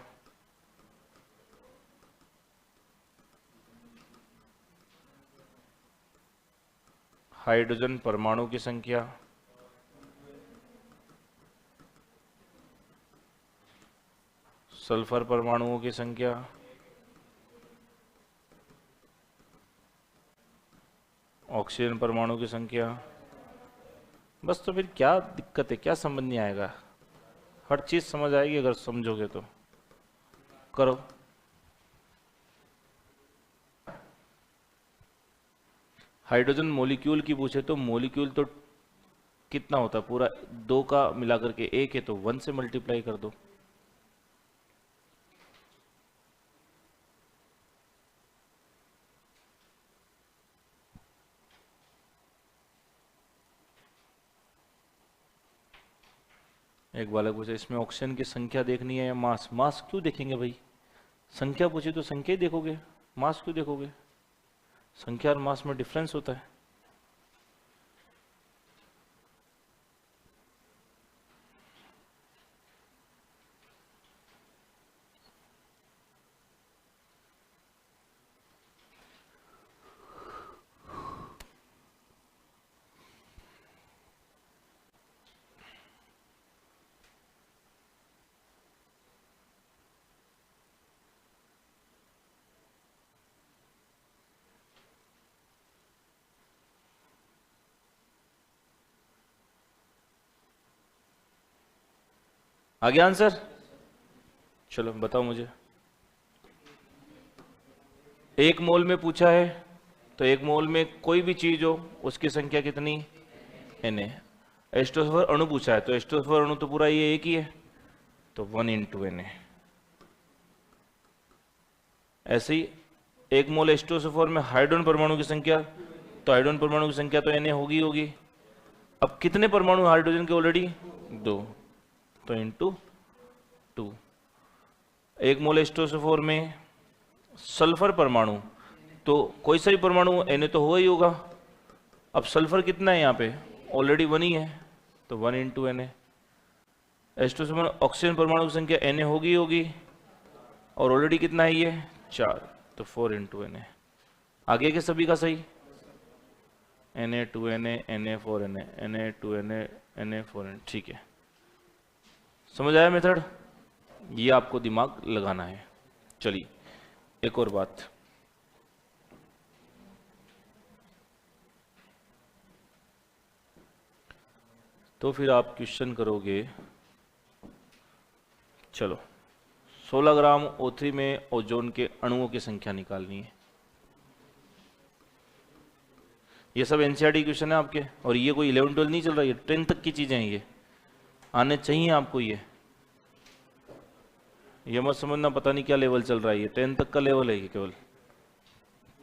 हाइड्रोजन परमाणु की संख्या, सल्फर परमाणुओं की संख्या, ऑक्सीजन परमाणु की संख्या। बस तो फिर क्या दिक्कत है, क्या समझ नहीं आएगा? हर चीज समझ आएगी अगर समझोगे तो। करो। हाइड्रोजन मॉलिक्यूल की पूछे तो मॉलिक्यूल तो कितना होता है? पूरा 2 का मिलाकर के 1 है तो 1 से मल्टीप्लाई कर दो। एक बालक पूछे इसमें ऑक्सीजन की संख्या देखनी है या मास? मास क्यों देखेंगे भाई? संख्या पूछे तो संख्या ही देखोगे, मास क्यों देखोगे? संख्या और मास में डिफरेंस होता है। आ गया आंसर? चलो बताओ मुझे। 1 मोल में पूछा है तो 1 मोल में कोई भी चीज हो उसकी संख्या कितनी? Na। H2SO4 अणु पूछा है तो H2SO4 अणु तो पूरा ये एक ही है तो 1 × Na। ऐसे ही 1 मोल H2SO4 में हाइड्रोजन परमाणु की संख्या, तो हाइड्रोजन परमाणु की संख्या तो Na होगी। अब कितने परमाणु हाइड्रोजन के? ऑलरेडी 2, तो × 2। 1 मोल H2SO4 में सल्फर परमाणु, तो कोई सा भी परमाणु Na तो हुआ ही होगा। अब सल्फर कितना है यहाँ पे? ऑलरेडी 1 ही है तो 1 × Na। H2SO4 ऑक्सीजन परमाणु की संख्या Na होगी और ऑलरेडी कितना है ये? 4, तो 4 × Na। आगे के सभी का सही? Na 2Na Na 4Na Na 2Na Na 4Na। ठीक है, समझ आया मेथड? ये आपको दिमाग लगाना है। चलिए एक और बात, तो फिर आप क्वेश्चन करोगे। चलो 16 ग्राम O3 में ओजोन के अणुओं की संख्या निकालनी है। ये सब एनसीईआरटी क्वेश्चन है आपके, और ये कोई 11 12 नहीं चल रहा है, 10 तक की चीजें हैं, ये आने चाहिए आपको। ये मत समझना पता नहीं क्या लेवल चल रहा है, ये 10 तक का लेवल है ये केवल।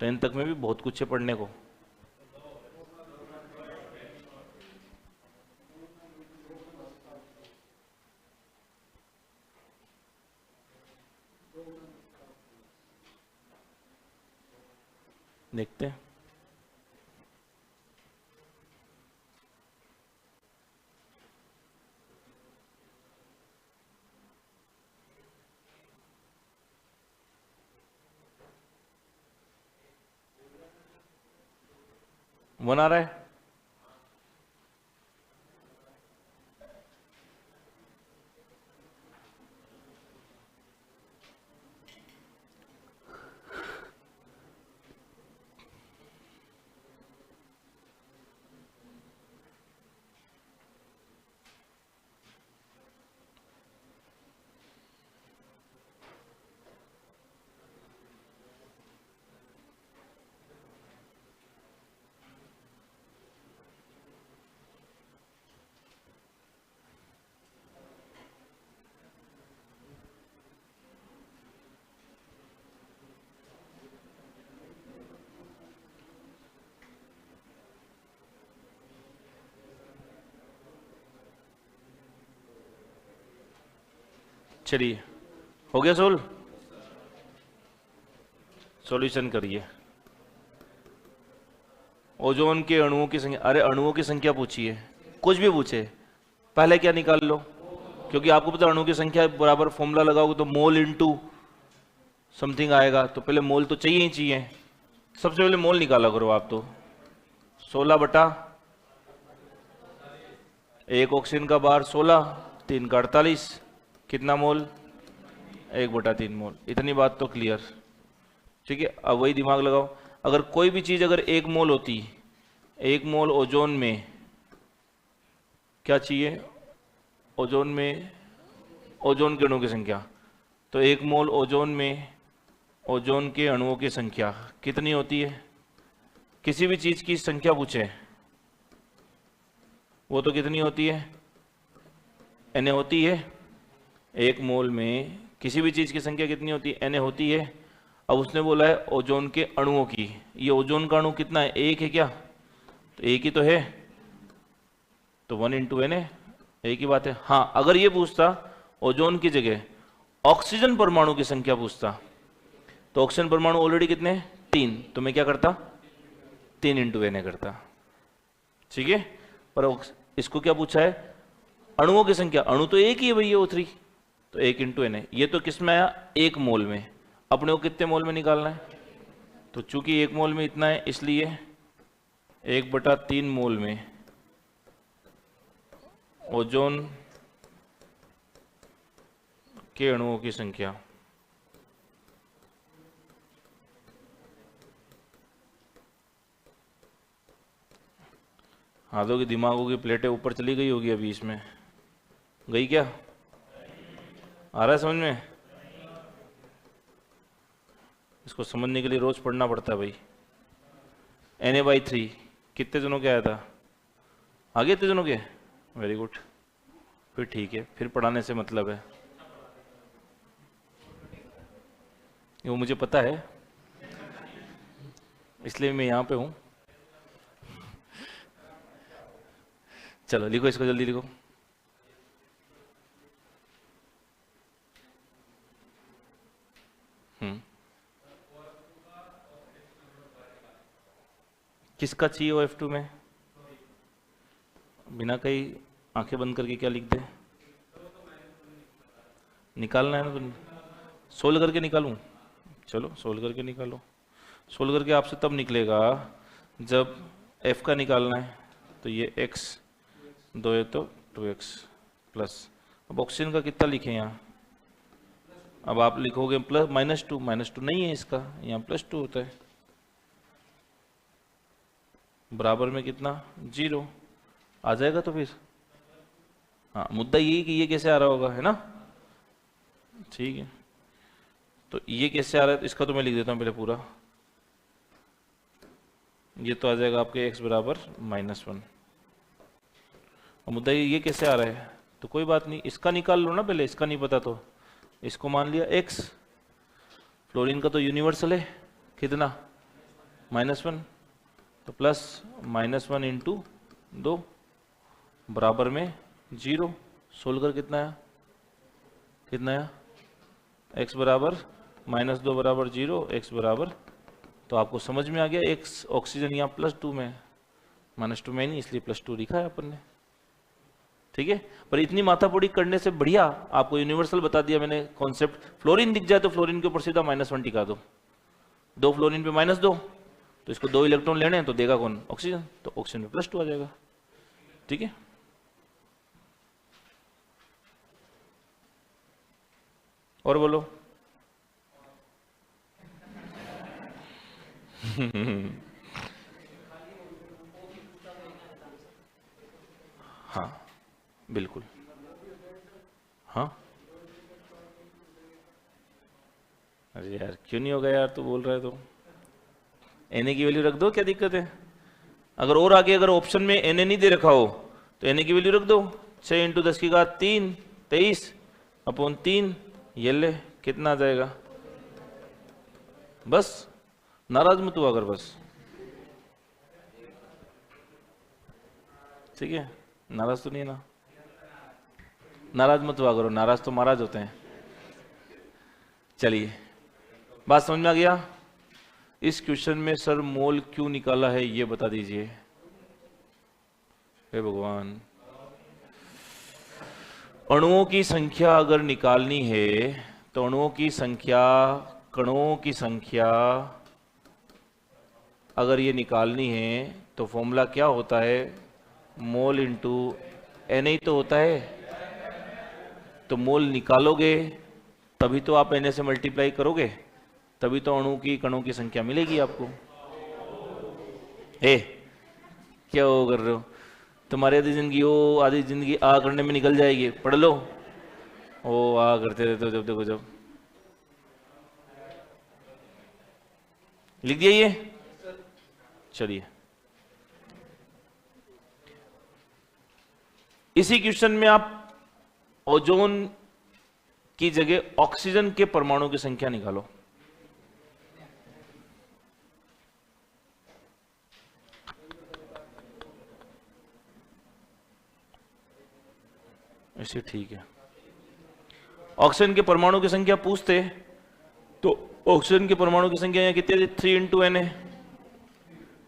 10 तक में भी बहुत कुछ है पढ़ने को। देखते हैं। वन आ रहा है? चलिए हो गया सोल्व, सॉल्यूशन करिए। ओजोन के अणुओं की संख्या, अरे अणुओं की संख्या पूछिए, कुछ भी पूछे, पहले क्या निकाल लो, क्योंकि आपको पता अणुओं की संख्या बराबर फॉर्मूला लगाओगे तो मोल इंटू समथिंग आएगा, तो पहले मोल तो चाहिए ही चाहिए। सबसे पहले मोल निकाला करो आप, तो 16 बटा 1 ऑक्सीजन का बार 16, 3 का 48, कितना मोल, 1/3 मोल। इतनी बात तो क्लियर, ठीक है। अब वही दिमाग लगाओ, अगर कोई भी चीज अगर 1 मोल होती, 1 मोल ओजोन में क्या चाहिए, ओजोन में ओजोन के अणुओं की संख्या, तो 1 मोल ओजोन में ओजोन के अणुओं की संख्या कितनी होती है, किसी भी चीज की संख्या पूछे वो तो कितनी होती है, Na होती है। 1 मोल में किसी भी चीज की संख्या कितनी होती है, Na होती है। अब उसने बोला है ओजोन के अणुओं की, ये ओजोन का अणु कितना है, 1 है क्या, तो 1 ही तो है, तो 1 × Na, एक ही बात है। हाँ अगर ये पूछता ओजोन की जगह ऑक्सीजन परमाणु की संख्या पूछता, तो ऑक्सीजन परमाणु ऑलरेडी कितने हैं, 3, तो मैं क्या करता, 3 × Na करता, ठीक है। पर इसको क्या पूछा है, अणुओं की संख्या, अणु तो एक ही है भैया O3, तो 1 × Na, ये तो किस में आया, 1 मोल में, अपने को कितने मोल में निकालना है, तो चूंकि 1 मोल में इतना है इसलिए 1/3 मोल में ओजोन के अणुओं की संख्या, हाथों की दिमागों की प्लेटें ऊपर चली गई होगी अभी, इसमें गई क्या, आ रहा है समझ में, इसको समझने के लिए रोज पढ़ना पड़ता है भाई। Na/3 कितने जनों के आया था, आगे कितने जनों के, वेरी गुड, फिर ठीक है, फिर पढ़ाने से मतलब है, वो मुझे पता है इसलिए मैं यहाँ पे हूँ। चलो लिखो इसको, जल्दी लिखो। किसका चाहिए OF2 में, बिना कहीं आंखें बंद करके क्या लिख दे, निकालना है ना, तो सोल्व करके निकालूं, चलो सोल्व करके निकालो। सोल्व करके आपसे तब निकलेगा जब F का निकालना है, तो ये x 2 है तो 2x प्लस, अब ऑक्सीजन का कितना लिखें यहाँ, अब आप लिखोगे प्लस -2, -2 नहीं है इसका, यहाँ +2 होता है, बराबर में कितना 0 आ जाएगा, तो फिर हाँ मुद्दा यही कि ये कैसे आ रहा होगा, है ना, ठीक है। तो ये कैसे आ रहा है, तो इसका तो मैं लिख देता हूँ पहले पूरा, ये तो आ जाएगा आपके x बराबर -1, और मुद्दा ये कैसे आ रहा है, तो कोई बात नहीं, इसका निकाल लो ना पहले, इसका नहीं पता तो इसको मान लिया x, फ्लोरीन का तो यूनिवर्सल है कितना -1, तो प्लस -1 × 2 बराबर में 0, सोल्व कर कितना आया, कितना आया, x बराबर -2 बराबर 0, x बराबर, तो आपको समझ में आ गया, x ऑक्सीजन यहाँ +2 में, -2 में नहीं, इसलिए +2 लिखा है अपन ने, ठीक है। पर इतनी माथापड़ी करने से बढ़िया आपको यूनिवर्सल बता दिया मैंने कॉन्सेप्ट, फ्लोरीन दिख जाए तो फ्लोरीन के ऊपर सीधा -1 टिका दो, 2 फ्लोरीन पे -2, तो इसको 2 इलेक्ट्रॉन लेने हैं, तो देगा कौन, ऑक्सीजन, तो ऑक्सीजन में +2 आ जाएगा, ठीक है। और बोलो हाँ बिल्कुल, हाँ अरे यार क्यों नहीं होगा यार, तू बोल रहा है तो Na की वैल्यू रख दो, क्या दिक्कत है, अगर और आगे अगर ऑप्शन में Na नहीं दे रखा हो तो Na की वैल्यू रख दो, 6 × 10⁻³ 23/3, ये ले कितना आ जाएगा, बस नाराज मत हुआ कर बस, ठीक है, नाराज तो नहीं है ना, नाराज मत हुआ करो, नाराज तो महाराज होते हैं, चलिए, बात समझ में आ गया। इस क्वेश्चन में सर मोल क्यों निकाला है ये बता दीजिए। हे भगवान, अणुओं की संख्या अगर निकालनी है तो अणुओं की संख्या, कणों की संख्या अगर ये निकालनी है तो फॉर्मूला क्या होता है, मोल इंटू एन ही तो होता है। तो मोल निकालोगे तभी तो आप एन से मल्टीप्लाई करोगे, तभी तो अणु की, कणों की संख्या मिलेगी आपको। ए क्या वो कर रहे हो, तुम्हारी आधी जिंदगी ओ, आधी जिंदगी आ करने में निकल जाएगी। पढ़ लो, ओ आ करते रहते हो जब देखो जब। लिख दिया ये, चलिए। इसी क्वेश्चन में आप ओजोन की जगह ऑक्सीजन के परमाणु की संख्या निकालो। ऐसे ठीक है। ऑक्सीजन के परमाणु की संख्या पूछते तो ऑक्सीजन के परमाणु की संख्या यहाँ कितनी है, 3 इंटू एन है।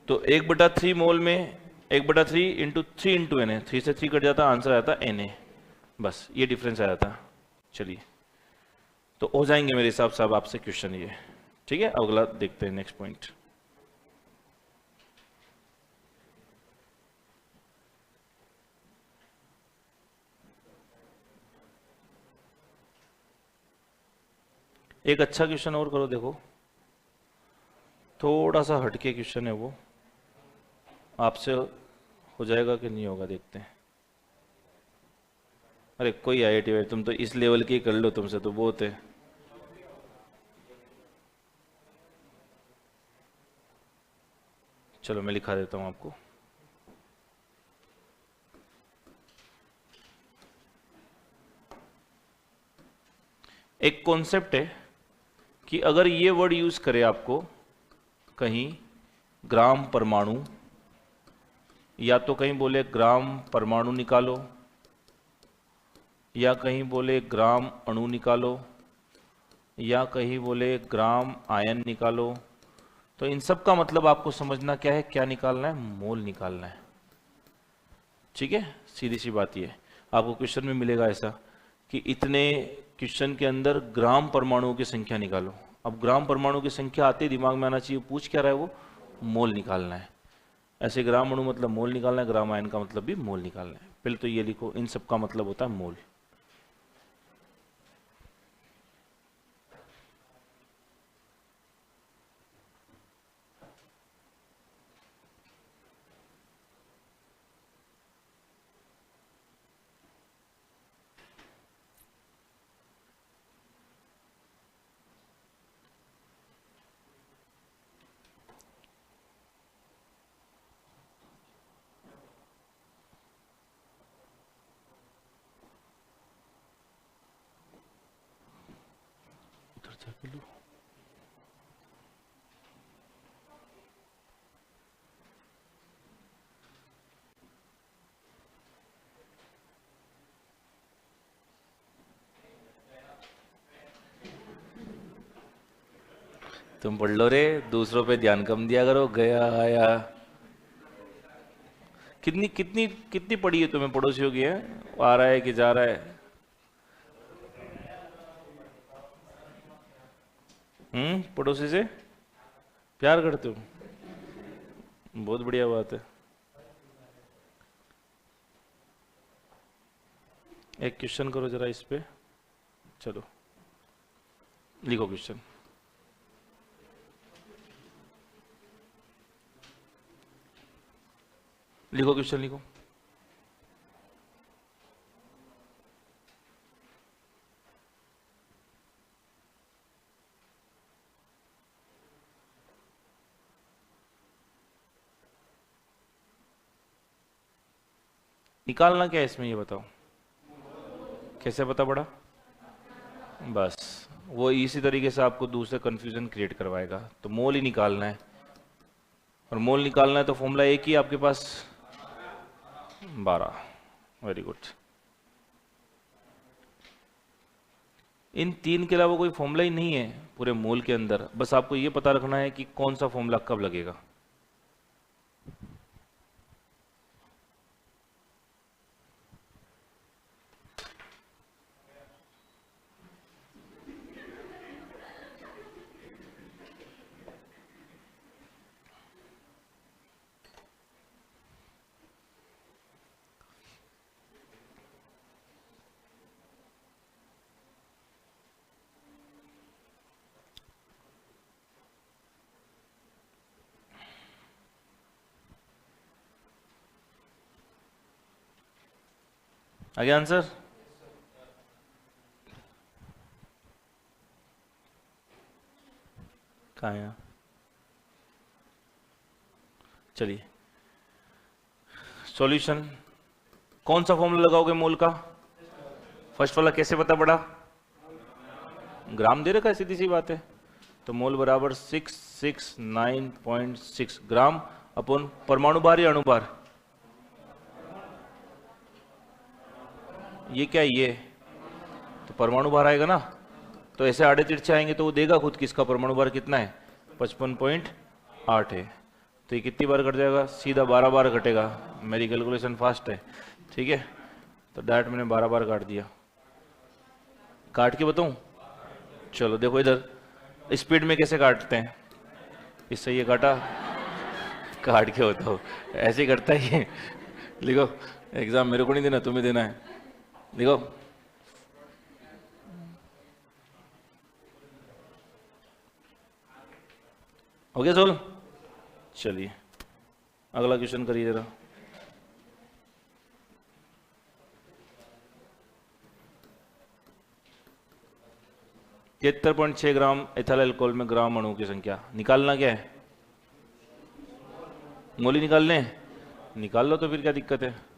तो 1/3 मोल में 1/3 इंटू 3 इंटू एन है, 3 से 3 कट जाता, आंसर आता एन है। बस ये डिफरेंस आया था। चलिए, तो हो जाएंगे मेरे हिसाब से अब आपसे क्वेश्चन ये। ठीक है, अगला देखते हैं, नेक्स्ट पॉइंट। एक अच्छा क्वेश्चन और करो, देखो थोड़ा सा हटके क्वेश्चन है वो, आपसे हो जाएगा कि नहीं होगा, देखते हैं। अरे कोई IIT भाई, तुम तो इस लेवल की कर लो, तुमसे तो बहुत है। चलो मैं लिखा देता हूं आपको। एक कॉन्सेप्ट है कि अगर ये वर्ड यूज करे आपको कहीं, ग्राम परमाणु, या तो कहीं बोले ग्राम परमाणु निकालो, या कहीं बोले ग्राम अणु निकालो, या कहीं बोले ग्राम आयन निकालो, तो इन सब का मतलब आपको समझना क्या है, क्या निकालना है, मोल निकालना है। ठीक है, सीधी सी बात ये। आपको क्वेश्चन में मिलेगा ऐसा कि इतने क्वेश्चन के अंदर ग्राम परमाणुओं की संख्या निकालो। अब ग्राम परमाणु की संख्या आते दिमाग में आना चाहिए, पूछ क्या रहा है वो, मोल निकालना है। ऐसे ग्राम अणु मतलब मोल निकालना है, ग्राम आयन का मतलब भी मोल निकालना है। पहले तो ये लिखो, इन सब का मतलब होता है मोल। तुम पढ़ लो रे, दूसरों पे ध्यान कम दिया करो। गया आया, कितनी कितनी कितनी पढ़ी है तुम्हें पड़ोसियों की, है आ रहा है कि जा रहा है? पड़ोसी से प्यार करते हो, बहुत बढ़िया बात है। एक क्वेश्चन करो जरा इस पे, चलो लिखो क्वेश्चन। लिखो क्वेश्चन लिखो। निकालना क्या है इसमें ये बताओ, कैसे पता पड़ा? बस वो इसी तरीके से आपको दूसरे कंफ्यूजन क्रिएट करवाएगा। तो मोल ही निकालना है, और मोल निकालना है तो फॉर्मूला एक ही आपके पास, 12। Very good. इन तीन के अलावा कोई फॉर्मूला ही नहीं है पूरे मोल के अंदर, बस आपको ये पता रखना है कि कौन सा फॉर्मूला कब लगेगा। आगे आंसर, कहाँ है? चलिए सॉल्यूशन, कौन सा फॉर्मूला लगाओगे मोल का? फर्स्ट वाला कैसे पता पड़ा? ग्राम दे रखा है, सीधी सी बात है। तो मोल बराबर 669.6 ग्राम अपन परमाणु भार या अणु भार? ये क्या है? ये तो परमाणु भार आएगा ना, तो ऐसे आड़े तिरछे आएंगे तो वो देगा खुद किसका परमाणु भार कितना है, 55.8 है। तो ये कितनी बार कट जाएगा? सीधा 12 बार कटेगा। मेरी कैलकुलेशन फास्ट है, ठीक है। तो डायरेक्ट मैंने 12 बार काट दिया। काट के बताऊं? चलो देखो इधर, स्पीड में कैसे काटते हैं, इससे ये काटा, काट के बताओ, ऐसे ही करता है ये। लिखो, एग्जाम मेरे को नहीं देना, तुम्हें देना है। लिखो, हो गया सोल्व? चलिए अगला क्वेश्चन करिए जरा। तिहत्तर 6 ग्राम एथाइल अल्कोहल में ग्राम अणुओं की संख्या निकालना क्या है? मोल ही निकालने, निकाल लो तो फिर क्या दिक्कत है।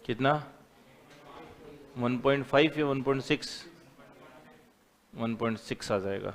कितना? 1.5 या 1.6? 1.6 आ जाएगा।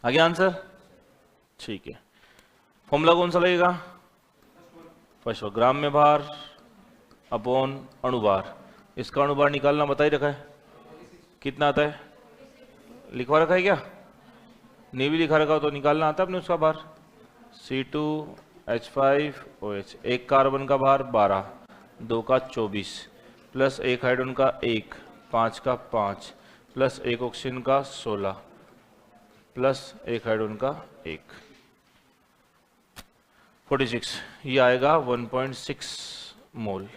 आगे आंसर, ठीक है। फॉर्मूला कौन सा लगेगा? फर्स्ट ग्राम में भार अपॉन अणुभार। इसका अणुभार निकालना बता ही रखा है, कितना आता है? लिखवा रखा है क्या? नहीं भी लिखा रखा हो तो निकालना आता है अपने उसका भार। C2H5OH, एक कार्बन का भार 12, 2 का 24, प्लस एक हाइड्रोजन का 1, 5 का 5, प्लस एक ऑक्सीजन का 16, प्लस एक हाइड्रोजन का 1, 46। ये आएगा 1.6 मोल।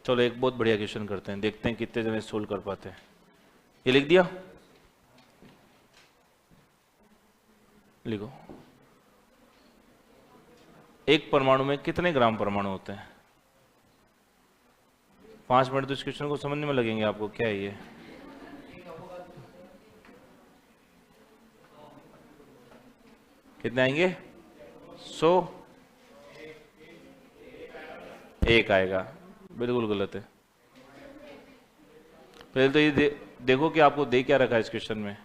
चलो एक बहुत बढ़िया क्वेश्चन करते हैं, देखते हैं कितने जने सोल्व कर पाते हैं। ये लिख दिया, लिखो। एक परमाणु में कितने ग्राम परमाणु होते हैं? 5 मिनट तो इस क्वेश्चन को समझने में लगेंगे आपको। क्या है ये? कितने आएंगे? 100 1 आएगा। बिल्कुल गलत है। पहले तो ये देखो कि आपको दे क्या रखा है इस क्वेश्चन में।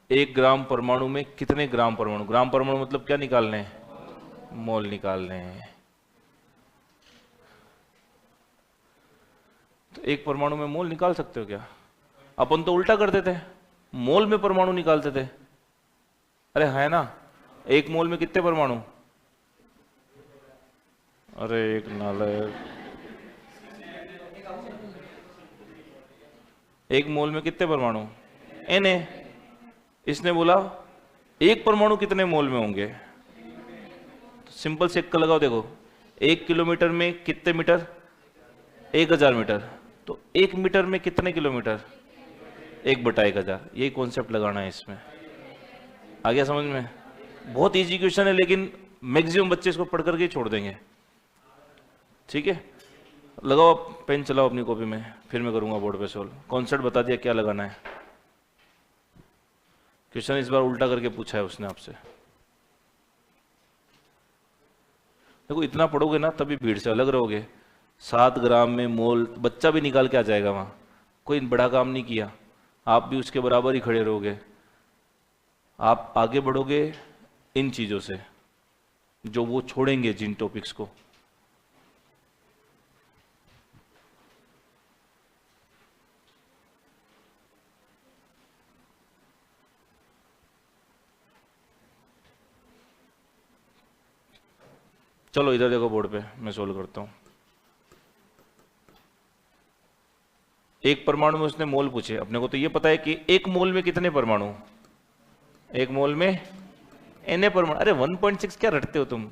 1 ग्राम परमाणु में कितने ग्राम परमाणु, ग्राम परमाणु मतलब क्या निकालने हैं, मोल निकालने हैं। तो 1 परमाणु में मोल निकाल सकते हो क्या? अपन तो उल्टा करते थे, मोल में परमाणु निकालते थे। अरे है ना, 1 मोल में कितने परमाणु? अरे एक नालायक, 1 मोल में कितने परमाणु? Na। इसने बोला 1 परमाणु कितने मोल में होंगे? तो सिंपल से इक्का लगाओ, देखो 1 किलोमीटर में कितने मीटर? 1000 मीटर। तो 1 मीटर में कितने किलोमीटर? 1/1000। यही कॉन्सेप्ट लगाना है इसमें। आ गया समझ में? बहुत इजी क्वेश्चन है, लेकिन मैक्सिमम बच्चे इसको पढ़ करके ही छोड़ देंगे। ठीक है, लगाओ आप पेन, चलाओ अपनी कॉपी में, फिर मैं करूंगा बोर्ड पे सोल्व। कॉन्सेप्ट बता दिया क्या लगाना है। क्वेश्चन इस बार उल्टा करके पूछा है उसने आपसे। देखो इतना पढ़ोगे ना तभी भीड़ से अलग रहोगे। 7 ग्राम में मोल, बच्चा भी निकाल के आ जाएगा वहां। कोई बड़ा काम नहीं किया, आप भी उसके बराबर ही खड़े रहोगे। आप आगे बढ़ोगे इन चीजों से जो वो छोड़ेंगे, जिन टॉपिक्स को। चलो इधर देखो बोर्ड पे, मैं सोल्व करता हूं। 1 परमाणु में उसने मोल पूछे। अपने को तो ये पता है कि 1 मोल में कितने परमाणु? 1 मोल में Na परमाणु। अरे 1.6 क्या रटते हो तुम,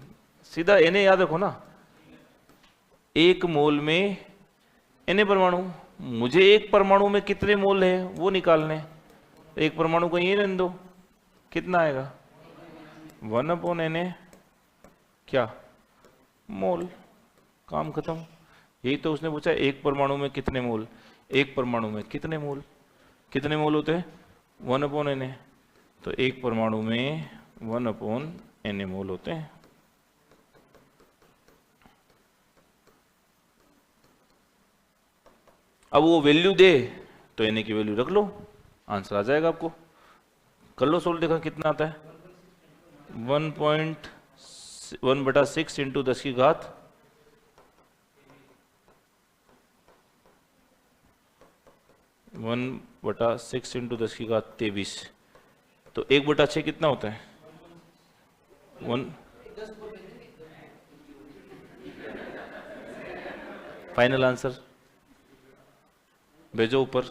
सीधा Na याद रखो ना। 1 मोल में Na परमाणु। मुझे 1 परमाणु में कितने मोल है वो निकालने। 1 परमाणु को ये रहने दो, कितना आएगा? 1/Na क्या? मोल। काम खत्म। यही तो उसने पूछा, 1 परमाणु में कितने मोल? 1 परमाणु में कितने मोल? कितने मोल होते हैं? 1/Na। तो 1 परमाणु में 1/Na मोल होते हैं। अब वो वैल्यू दे तो Na की वैल्यू रख लो, आंसर आ जाएगा आपको। कर लो सोल्व, देखा कितना आता है। 1/6 इंटू 10 की घात 1/6 इंटू 10 की घात 23। तो 1/6 कितना होता है? 1। फाइनल आंसर भेजो ऊपर।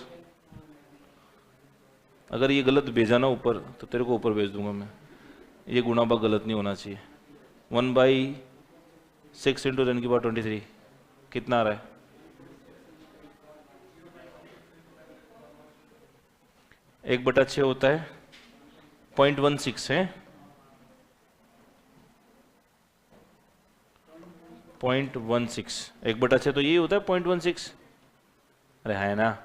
अगर ये गलत भेजा ना ऊपर तो तेरे को ऊपर भेज दूंगा मैं। ये गुणा भाग गलत नहीं होना चाहिए। 1/6 इंटू 10 की पावर 23 कितना आ रहा है? 1/6 होता है 0.16 है, 0.16। 1/6 तो यही होता है 0.16। अरे है ना,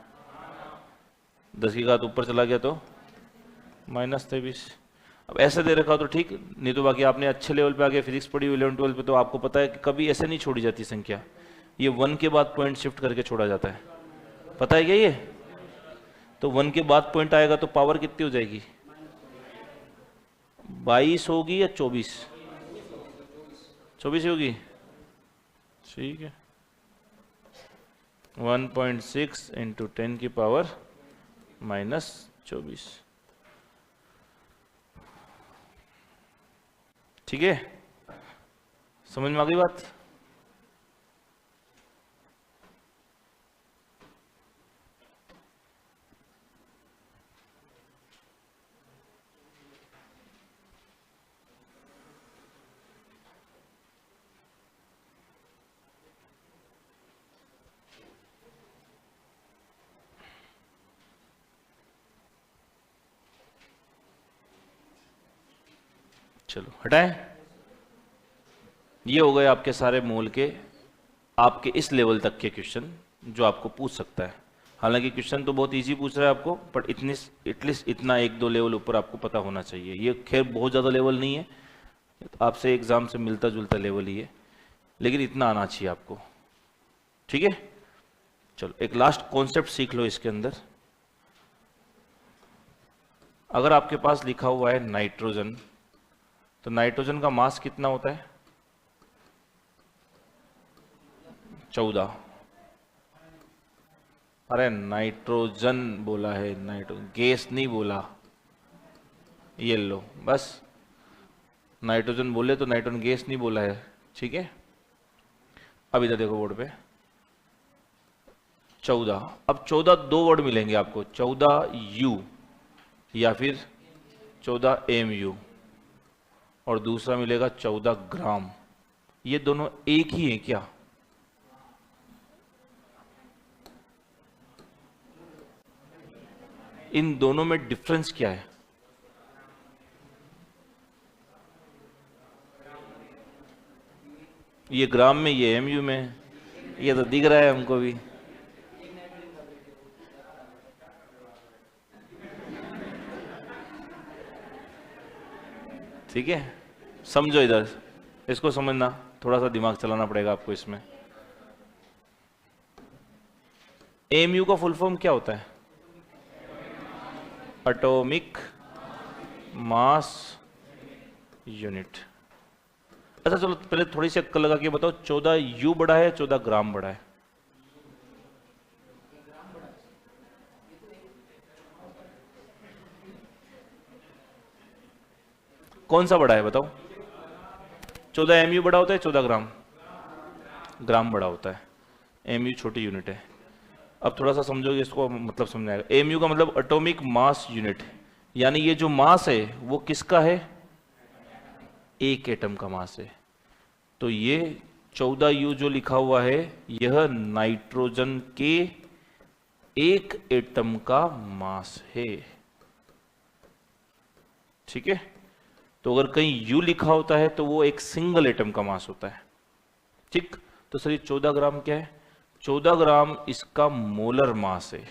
10 की घात ऊपर चला गया तो -23। अब ऐसा दे रखा तो ठीक, नहीं तो बाकी आपने अच्छे लेवल पे आगे फिजिक्स पढ़ी हुई 11 12 पे, तो आपको पता है कि कभी ऐसे नहीं छोड़ी जाती संख्या। ये 1 के बाद पॉइंट शिफ्ट करके छोड़ा जाता है, पता है क्या ये? तो 1 के बाद पॉइंट आएगा तो पावर कितनी हो जाएगी? 22 होगी या 24? 24 होगी, ठीक है। 1.6 इंटू 10 की पावर -24, ठीक है। समझ में आ गई बात? चलो हटाएं। ये हो गए आपके सारे मोल के, आपके इस लेवल तक के क्वेश्चन जो आपको पूछ सकता है। हालांकि क्वेश्चन तो बहुत इजी पूछ रहा है आपको, बट इतनी एटलीस्ट इतना 1-2 लेवल ऊपर आपको पता होना चाहिए। ये खैर बहुत ज़्यादा लेवल नहीं है, आपसे एग्जाम से मिलता जुलता लेवल ही है, लेकिन इतना आना चाहिए आपको। ठीक है, चलो एक लास्ट कॉन्सेप्ट सीख लो इसके अंदर। अगर आपके पास लिखा हुआ है नाइट्रोजन, तो नाइट्रोजन का मास कितना होता है? 14। अरे नाइट्रोजन बोला है, नाइट्रोजन गैस नहीं बोला। ये लो बस, नाइट्रोजन बोले तो नाइट्रोजन गैस नहीं बोला है। ठीक है, अब इधर देखो बोर्ड पे 14। अब 14 दो वर्ड मिलेंगे आपको, 14U या फिर 14MU, और दूसरा मिलेगा 14 ग्राम। ये दोनों एक ही है क्या? इन दोनों में डिफरेंस क्या है? ये ग्राम में, ये MU में, ये तो दिख रहा है हमको भी। ठीक है, समझो इधर, इसको समझना, थोड़ा सा दिमाग चलाना पड़ेगा आपको इसमें। MU का फुल फॉर्म क्या होता है? Atomic mass unit. अच्छा चलो पहले थोड़ी सी अक्कल लगा के बताओ, 14U बड़ा है 14 ग्राम बड़ा है? कौन सा बड़ा है बताओ? 14MU बड़ा होता है 14 ग्राम? ग्राम बड़ा होता है, MU छोटी यूनिट है। अब थोड़ा सा समझोगे इसको, मतलब समझाएगा। MU का मतलब एटॉमिक मास यूनिट, यानी ये जो मास है वो किसका है? एक एटम का मास है। तो ये 14U जो लिखा हुआ है, यह नाइट्रोजन के एक एटम का मास है। ठीक है, तो अगर कहीं U लिखा होता है तो वो एक सिंगल एटम का मास होता है। ठीक, तो सर ये 14 ग्राम क्या है? 14 ग्राम इसका मोलर मास है।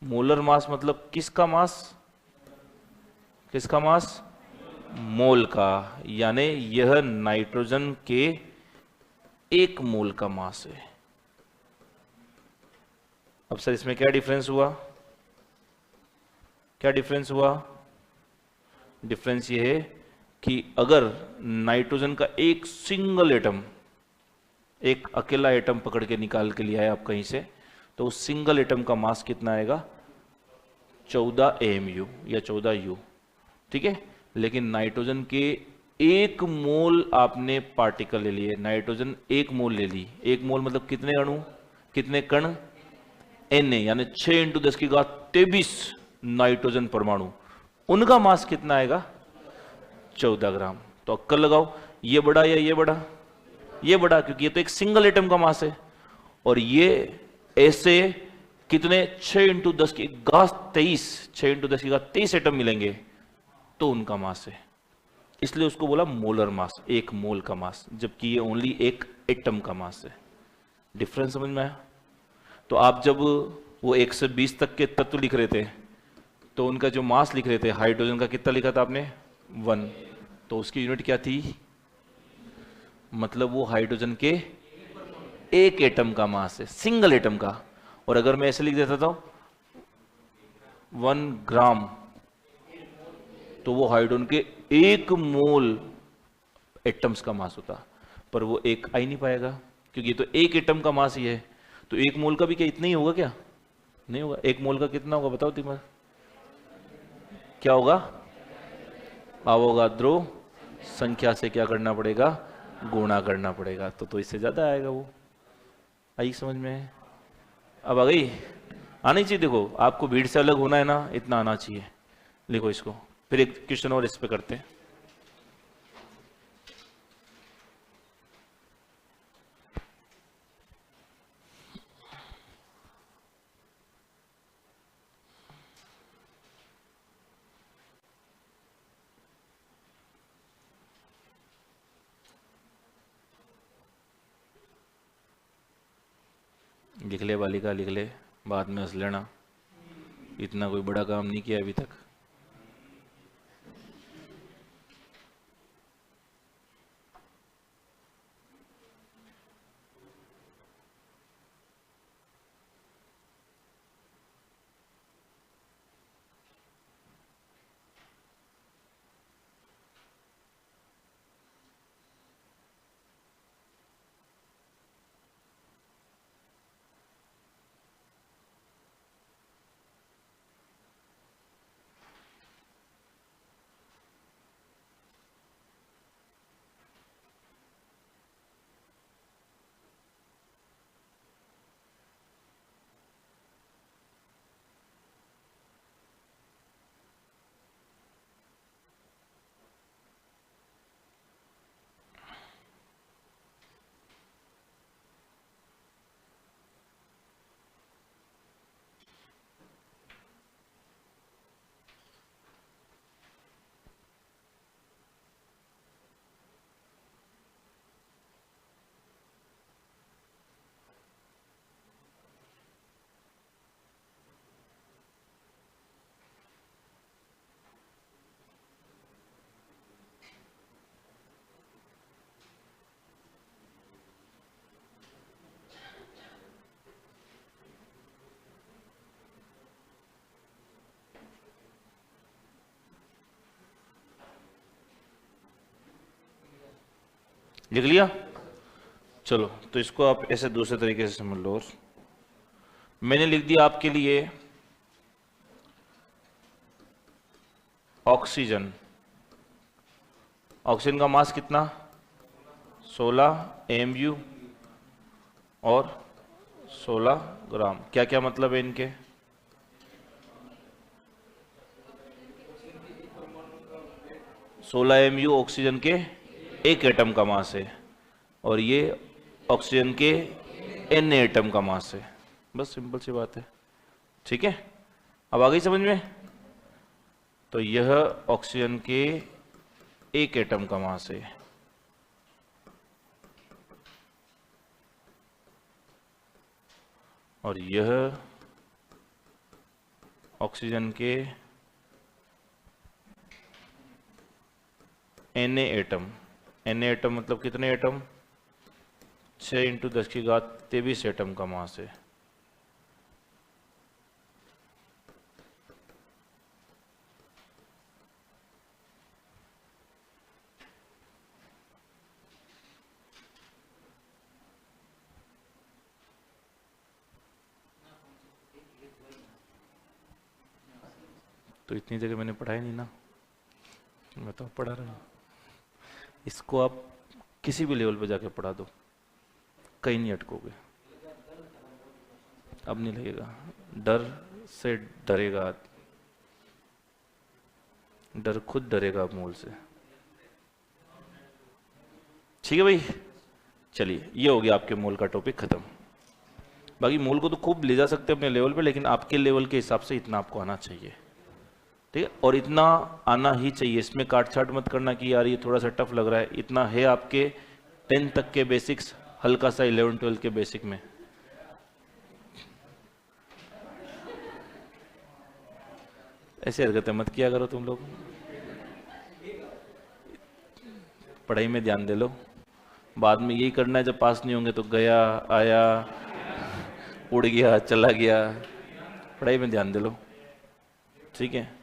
मोलर मास मतलब किसका मास? किसका मास? मोल का, यानी यह नाइट्रोजन के एक मोल का मास है। अब सर इसमें क्या डिफरेंस हुआ? क्या डिफरेंस हुआ? डिफरेंस ये है कि अगर नाइट्रोजन का एक सिंगल एटम, एक अकेला एटम पकड़ के निकाल के लिया है आप कहीं से, तो उस सिंगल एटम का मास कितना आएगा? 14MU या 14U। ठीक है, लेकिन नाइट्रोजन के एक मोल आपने पार्टिकल ले लिए, नाइट्रोजन एक मोल ले ली। एक मोल मतलब कितने अणु, कितने कण? Na, यानी 6 × 10⁻23 नाइट्रोजन परमाणु। उनका मास कितना आएगा? 14 ग्राम। तो अक्कल लगाओ, ये बड़ा या ये बड़ा? ये बड़ा, क्योंकि ये तो एक सिंगल एटम का मास है, और ये ऐसे कितने 6 × 10⁻23, 6 × 10⁻23 एटम मिलेंगे तो उनका मास है। इसलिए उसको बोला मोलर मास, एक मोल का मास, जबकि ये ओनली एक एटम का मास है। डिफरेंस समझ में आया? तो आप जब वो 1 से 20 तक के तत्व लिख रहे थे, तो उनका जो मास लिख रहे थे, हाइड्रोजन का कितना लिखा था आपने? 1। तो उसकी यूनिट क्या थी? मतलब वो हाइड्रोजन के एक एटम का मास है, सिंगल एटम का। और अगर मैं ऐसे लिख देता था 1 ग्राम, तो वो हाइड्रोजन के एक मोल एटम्स का मास होता। पर वो एक आ ही नहीं पाएगा, क्योंकि ये तो एक एटम का मास ही है। तो एक मोल का भी क्या इतना ही होगा क्या? नहीं होगा। एक मोल का कितना होगा बताओ तुम्हें? क्या होगा? अवोगाद्रो संख्या से क्या करना पड़ेगा? गुणा करना पड़ेगा। तो इससे ज्यादा आएगा वो। आई समझ में? अब आ गई? आनी चाहिए। देखो आपको भीड़ से अलग होना है ना, इतना आना चाहिए। लिखो इसको, फिर एक क्वेश्चन और इस पे करते हैं। लिख ले बालिका, लिख ले। बाद में हंस लेना, इतना कोई बड़ा काम नहीं किया अभी तक। लिख लिया? चलो तो इसको आप ऐसे दूसरे तरीके से समझ लो। और मैंने लिख दिया आपके लिए ऑक्सीजन। ऑक्सीजन का मास कितना? 16 AMU और 16 ग्राम। क्या क्या मतलब है इनके? सोलह AMU ऑक्सीजन के एक एटम का मास है और ये ऑक्सीजन के N एटम का मास है। बस सिंपल सी बात है। ठीक है, अब आ गई समझ में? तो यह ऑक्सीजन के एक एटम का मास है और यह ऑक्सीजन के Na एटम। Na एटम मतलब कितने एटम? 6 × 10⁻23 एटम का मास है। तो इतनी जगह मैंने पढ़ाई नहीं ना, मैं तो पढ़ा रहा हूँ। इसको आप किसी भी लेवल पे जाके पढ़ा दो, कहीं नहीं अटकोगे। अब नहीं लगेगा, डर से डरेगा, डर खुद डरेगा अब मूल से। ठीक है भाई, चलिए ये हो गया आपके मूल का टॉपिक खत्म। बाकी मूल को तो खूब ले जा सकते हैं अपने लेवल पे, लेकिन आपके लेवल के हिसाब से इतना आपको आना चाहिए। ठीक है, और इतना आना ही चाहिए। इसमें काट छाट मत करना कि यार ये थोड़ा सा टफ लग रहा है। इतना है आपके 10 तक के बेसिक्स, हल्का सा 11-12 के बेसिक में। ऐसे हरकतें मत किया करो तुम लोग, पढ़ाई में ध्यान दे लो। बाद में यही करना है, जब पास नहीं होंगे तो गया आया, उड़ गया चला गया। पढ़ाई में ध्यान दे लो, ठीक है?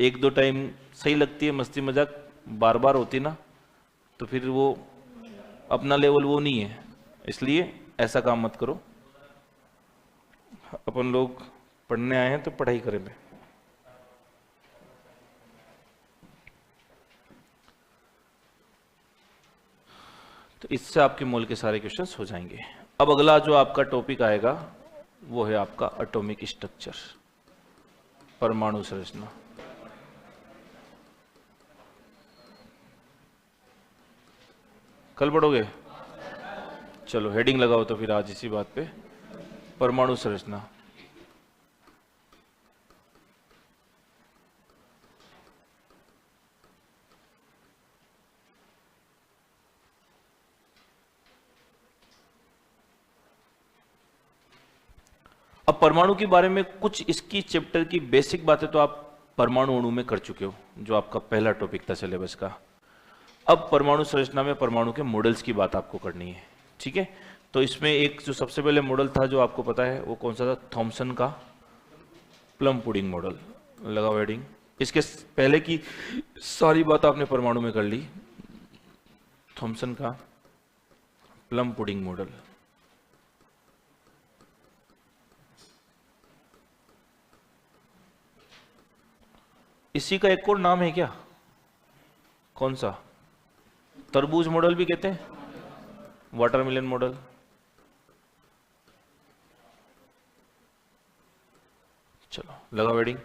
एक दो टाइम सही लगती है मस्ती मजाक, बार बार होती ना तो फिर वो अपना लेवल वो नहीं है। इसलिए ऐसा काम मत करो। अपन लोग पढ़ने आए हैं तो पढ़ाई करें। तो इससे आपके मोल के सारे क्वेश्चंस हो जाएंगे। अब अगला जो आपका टॉपिक आएगा वो है आपका एटॉमिक स्ट्रक्चर, परमाणु संरचना। कल पढ़ोगे? चलो हेडिंग लगाओ तो फिर आज इसी बात पे, परमाणु संरचना। परमाणु के बारे में कुछ इसकी चैप्टर की बेसिक बातें तो आप परमाणु अणु में कर चुके हो, जो आपका पहला टॉपिक था सिलेबस का। अब परमाणु संरचना में परमाणु के मॉडल्स की बात आपको करनी है, ठीक है। तो इसमें एक जो सबसे पहले मॉडल था जो आपको पता है वो कौन सा था, थॉमसन का प्लम पुडिंग मॉडल। लगाओ हेडिंग। इसके पहले की सारी बात आपने परमाणु में कर ली। थॉमसन का प्लम पुडिंग मॉडल। इसी का एक और नाम है क्या, कौन सा, तरबूज मॉडल भी कहते हैं, वाटरमेलन मॉडल। चलो लगाओ हेडिंग।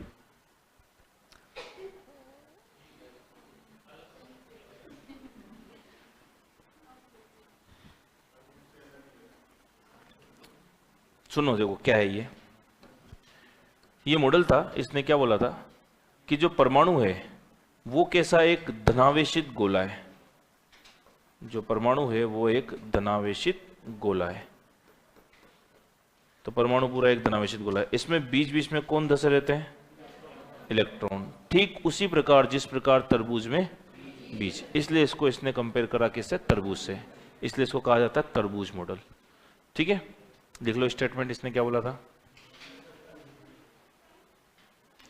सुनो देखो क्या है ये मॉडल था। इसने क्या बोला था कि जो परमाणु है वो कैसा एक धनावेशित गोला है। जो परमाणु है वो एक धनावेशित गोला है। तो परमाणु पूरा एक धनावेशित गोला है। इसमें बीच बीच में कौन धसे रहते हैं, इलेक्ट्रॉन। ठीक उसी प्रकार जिस प्रकार तरबूज में बीज, इसलिए इसको इसने कंपेयर करा किससे, तरबूज से, इसलिए इसको कहा जाता है तरबूज मॉडल। ठीक है, लिख लो स्टेटमेंट इसने क्या बोला था,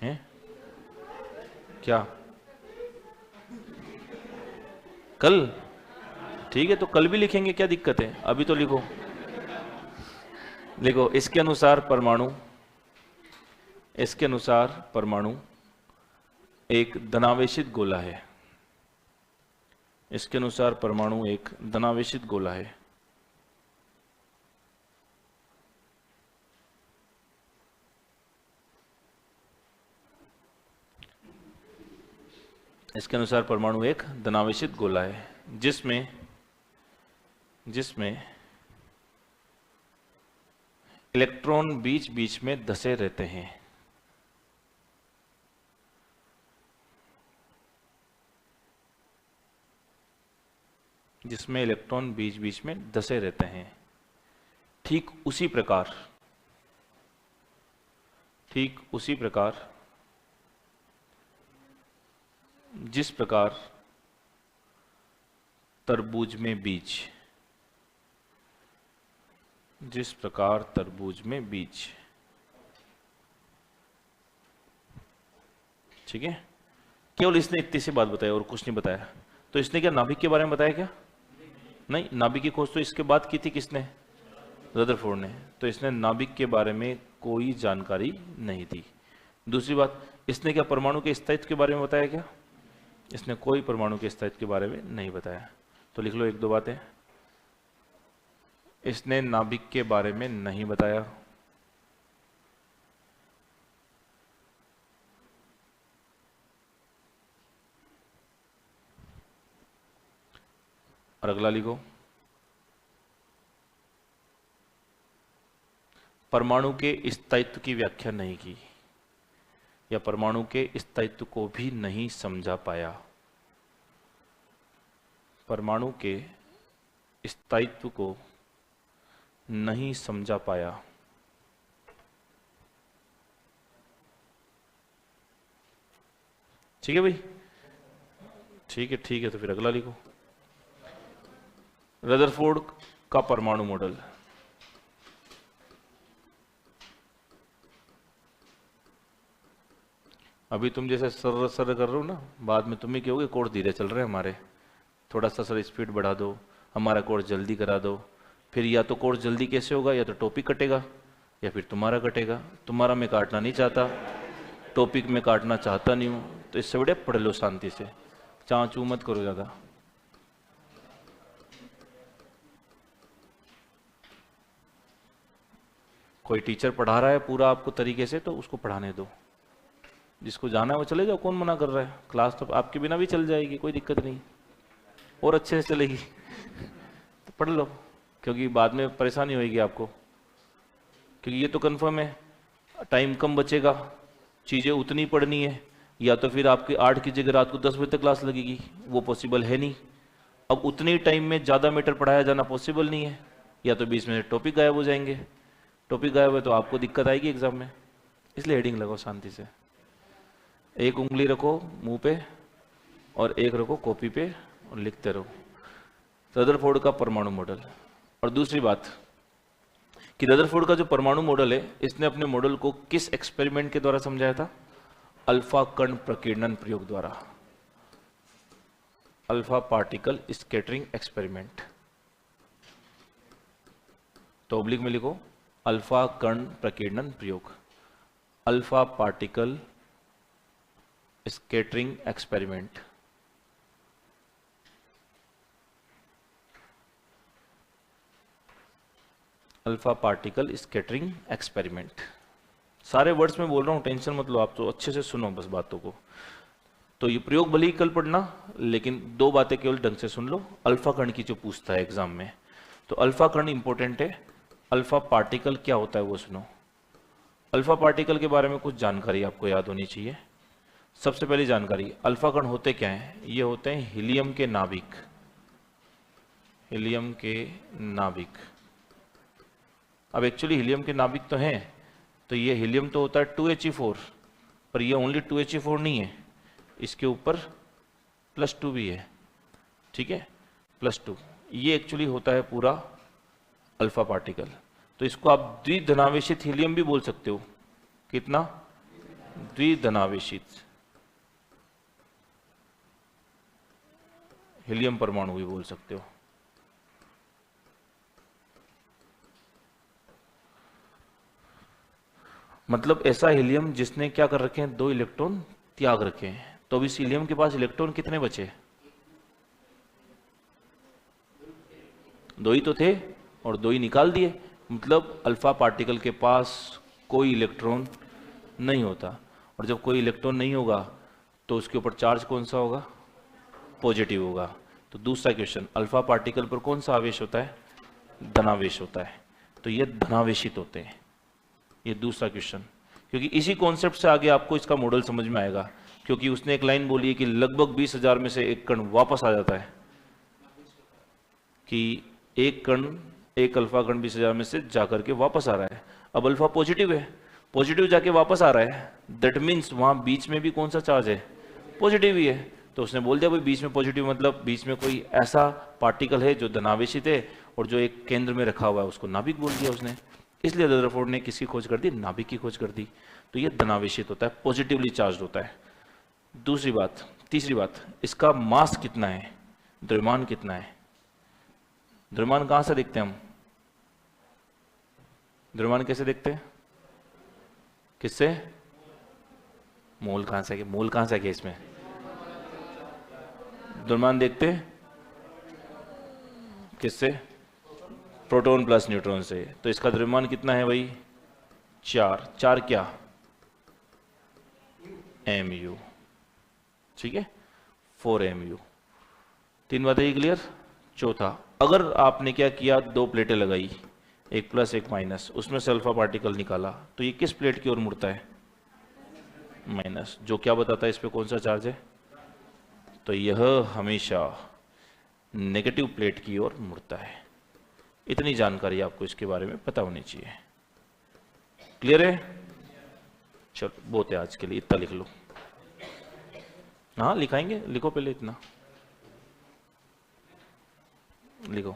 है क्या, कल, ठीक है तो कल भी लिखेंगे, क्या दिक्कत है, अभी तो लिखो। लिखो इसके अनुसार परमाणु एक धनावेशित गोला है। इसके अनुसार परमाणु एक धनावेशित गोला है। इसके अनुसार परमाणु एक धनावेशित गोला है जिसमें इलेक्ट्रॉन बीच बीच में धसे रहते हैं। जिसमें इलेक्ट्रॉन बीच बीच में धसे रहते हैं। ठीक उसी प्रकार जिस प्रकार तरबूज में बीज, ठीक है। केवल इसने इतनी सी बात बताई और कुछ नहीं बताया। तो इसने क्या नाभिक के बारे में बताया क्या, नहीं, नाभिक की खोज तो इसके बाद की थी किसने, रदरफोर्ड ने। तो इसने नाभिक के बारे में कोई जानकारी नहीं दी। दूसरी बात, इसने क्या परमाणु के स्थायित्व के बारे में बताया क्या, इसने कोई परमाणु के स्थायित्व के बारे में नहीं बताया। तो लिख लो एक दो बातें, इसने नाभिक के बारे में नहीं बताया, और अगला लिखो, परमाणु के स्थायित्व की व्याख्या नहीं की, या परमाणु के स्थायित्व को भी नहीं समझा पाया। परमाणु के स्थायित्व को नहीं समझा पाया। ठीक है भाई, ठीक है। तो फिर अगला लिखो, रदरफोर्ड का परमाणु मॉडल। अभी तुम जैसे सर कर रहे हो ना, बाद में तुम ही कहोगे कोर्स धीरे चल रहे हैं हमारे, थोड़ा सा सर स्पीड बढ़ा दो, हमारा कोर्स जल्दी करा दो। फिर या तो कोर्स जल्दी कैसे होगा, या तो टॉपिक कटेगा या फिर तुम्हारा कटेगा। तुम्हारा मैं काटना नहीं चाहता, टॉपिक में काटना चाहता नहीं हूँ। तो इससे बड़े पढ़ लो शांति से, चाँ चू मत करो ज़्यादा। कोई टीचर पढ़ा रहा है पूरा आपको तरीके से, तो उसको पढ़ाने दो। जिसको जाना है वो चले जाओ, कौन मना कर रहा है। क्लास तो आपके बिना भी चल जाएगी, कोई दिक्कत नहीं, और अच्छे से चलेगी। तो पढ़ लो, क्योंकि बाद में परेशानी होगी आपको, क्योंकि ये तो कंफर्म है टाइम कम बचेगा, चीज़ें उतनी पढ़नी है। या तो फिर आपकी 8 की जगह रात को 10 बजे तक क्लास लगेगी, वो पॉसिबल है नहीं। अब उतने टाइम में ज़्यादा मैटर पढ़ाया जाना पॉसिबल नहीं है, या तो बीच में टॉपिक गायब हो जाएंगे। टॉपिक गायब है तो आपको दिक्कत आएगी एग्जाम में, इसलिए हेडिंग लगाओ शांति से। एक उंगली रखो मुंह पे और एक रखो कॉपी पे और लिखते रहो। रदरफोर्ड का परमाणु मॉडल। और दूसरी बात कि रदरफोर्ड का जो परमाणु मॉडल है, इसने अपने मॉडल को किस एक्सपेरिमेंट के द्वारा समझाया था? अल्फा कण प्रकीर्णन प्रयोग द्वारा, अल्फा पार्टिकल स्कैटरिंग एक्सपेरिमेंट। तो ऑब्लिक में लिखो अल्फा कण प्रकीर्णन प्रयोग, alpha particle scattering experiment. Alpha particle scattering experiment. सारे वर्ड्स में बोल रहा हूं, टेंशन मत लो, आप तो अच्छे से सुनो बस बातों को। तो ये प्रयोग भले ही कल पढ़ना, लेकिन दो बातें केवल ढंग से सुन लो। अल्फा कण की जो पूछता है एग्जाम में, तो अल्फा कण इंपॉर्टेंट है। अल्फा पार्टिकल क्या होता है वो सुनो। अल्फा पार्टिकल के बारे में कुछ जानकारी आपको याद होनी चाहिए। सबसे पहली जानकारी, अल्फा कण होते क्या हैं? ये होते हैं हीलियम के नाभिक, हीलियम के नाभिक। अब एक्चुअली हीलियम के नाभिक तो हैं, तो ये हीलियम तो होता है 2He4, पर ये ओनली 2He4 नहीं है, इसके ऊपर +2 भी है, ठीक है, +2। ये एक्चुअली होता है पूरा अल्फा पार्टिकल। तो इसको आप द्विधनावेशित हीलियम भी बोल सकते हो। कितना? द्विधनावेशित हीलियम परमाणु भी बोल सकते हो। मतलब ऐसा हीलियम जिसने क्या कर रखे हैं? 2 इलेक्ट्रॉन त्याग रखे हैं। तो अब इस हीलियम के पास इलेक्ट्रॉन कितने बचे? 2 ही तो थे और 2 ही निकाल दिए। मतलब अल्फा पार्टिकल के पास कोई इलेक्ट्रॉन नहीं होता, और जब कोई इलेक्ट्रॉन नहीं होगा तो उसके ऊपर चार्ज कौन सा होगा? पॉजिटिव होगा। तो दूसरा क्वेश्चन, अल्फा पार्टिकल पर कौन सा आवेश होता है? धनावेश होता है। तो ये धनावेशित होते हैं। ये दूसरा क्वेश्चन, क्योंकि इसी कॉन्सेप्ट से आगे आपको इसका मॉडल समझ में आएगा। क्योंकि उसने एक लाइन बोली है कि लगभग 20,000 में से एक कण वापस आ जाता है, कि एक कण, एक अल्फा कण 20,000 में से जाकर के वापस आ रहा है। अब अल्फा पॉजिटिव है, पॉजिटिव जाके वापस आ रहा है, दैट मीन्स वहां बीच में भी कौन सा चार्ज है? पॉजिटिव ही है। तो उसने बोल दिया भाई बीच में पॉजिटिव, मतलब बीच में कोई ऐसा पार्टिकल है जो धनावेशित है और जो एक केंद्र में रखा हुआ है, उसको नाभिक बोल दिया उसने। इसलिए रदरफोर्ड ने किसकी खोज कर दी? नाभिक की खोज कर दी। तो ये धनावेशित होता है, पॉजिटिवली चार्ज होता है। दूसरी बात, तीसरी बात, इसका मास कितना है? द्रव्यमान कितना है? द्रव्यमान कहां से देखते हैं हम? द्रव्यमान कैसे देखते हैं? किससे? मोल कहां से? मोल कहां से गया इसमें? द्रव्यमान देखते हैं किससे? प्रोटॉन प्लस न्यूट्रॉन से। तो इसका द्रव्यमान कितना है भाई? 4। 4 क्या? mu, ठीक है, 4 mu। 3 बातें ही क्लियर। चौथा, अगर आपने क्या किया, 2 प्लेटें लगाई, एक प्लस एक माइनस, उसमें से अल्फा पार्टिकल निकाला, तो ये किस प्लेट की ओर मुड़ता है? माइनस। जो क्या बताता है इस पे कौन सा चार्ज है? तो यह हमेशा नेगेटिव प्लेट की ओर मुड़ता है। इतनी जानकारी आपको इसके बारे में पता होनी चाहिए। क्लियर है? चलो बहुत है आज के लिए, इतना लिख लो। हाँ लिखाएंगे, लिखो पहले इतना लिखो।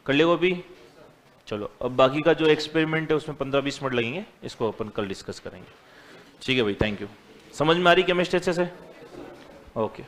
कर लिया भी? चलो अब बाकी का जो एक्सपेरिमेंट है उसमें 15-20 मिनट लगेंगे, इसको अपन कल डिस्कस करेंगे। ठीक है भाई, थैंक यू। समझ में आ रही केमिस्ट्री अच्छे से? ओके।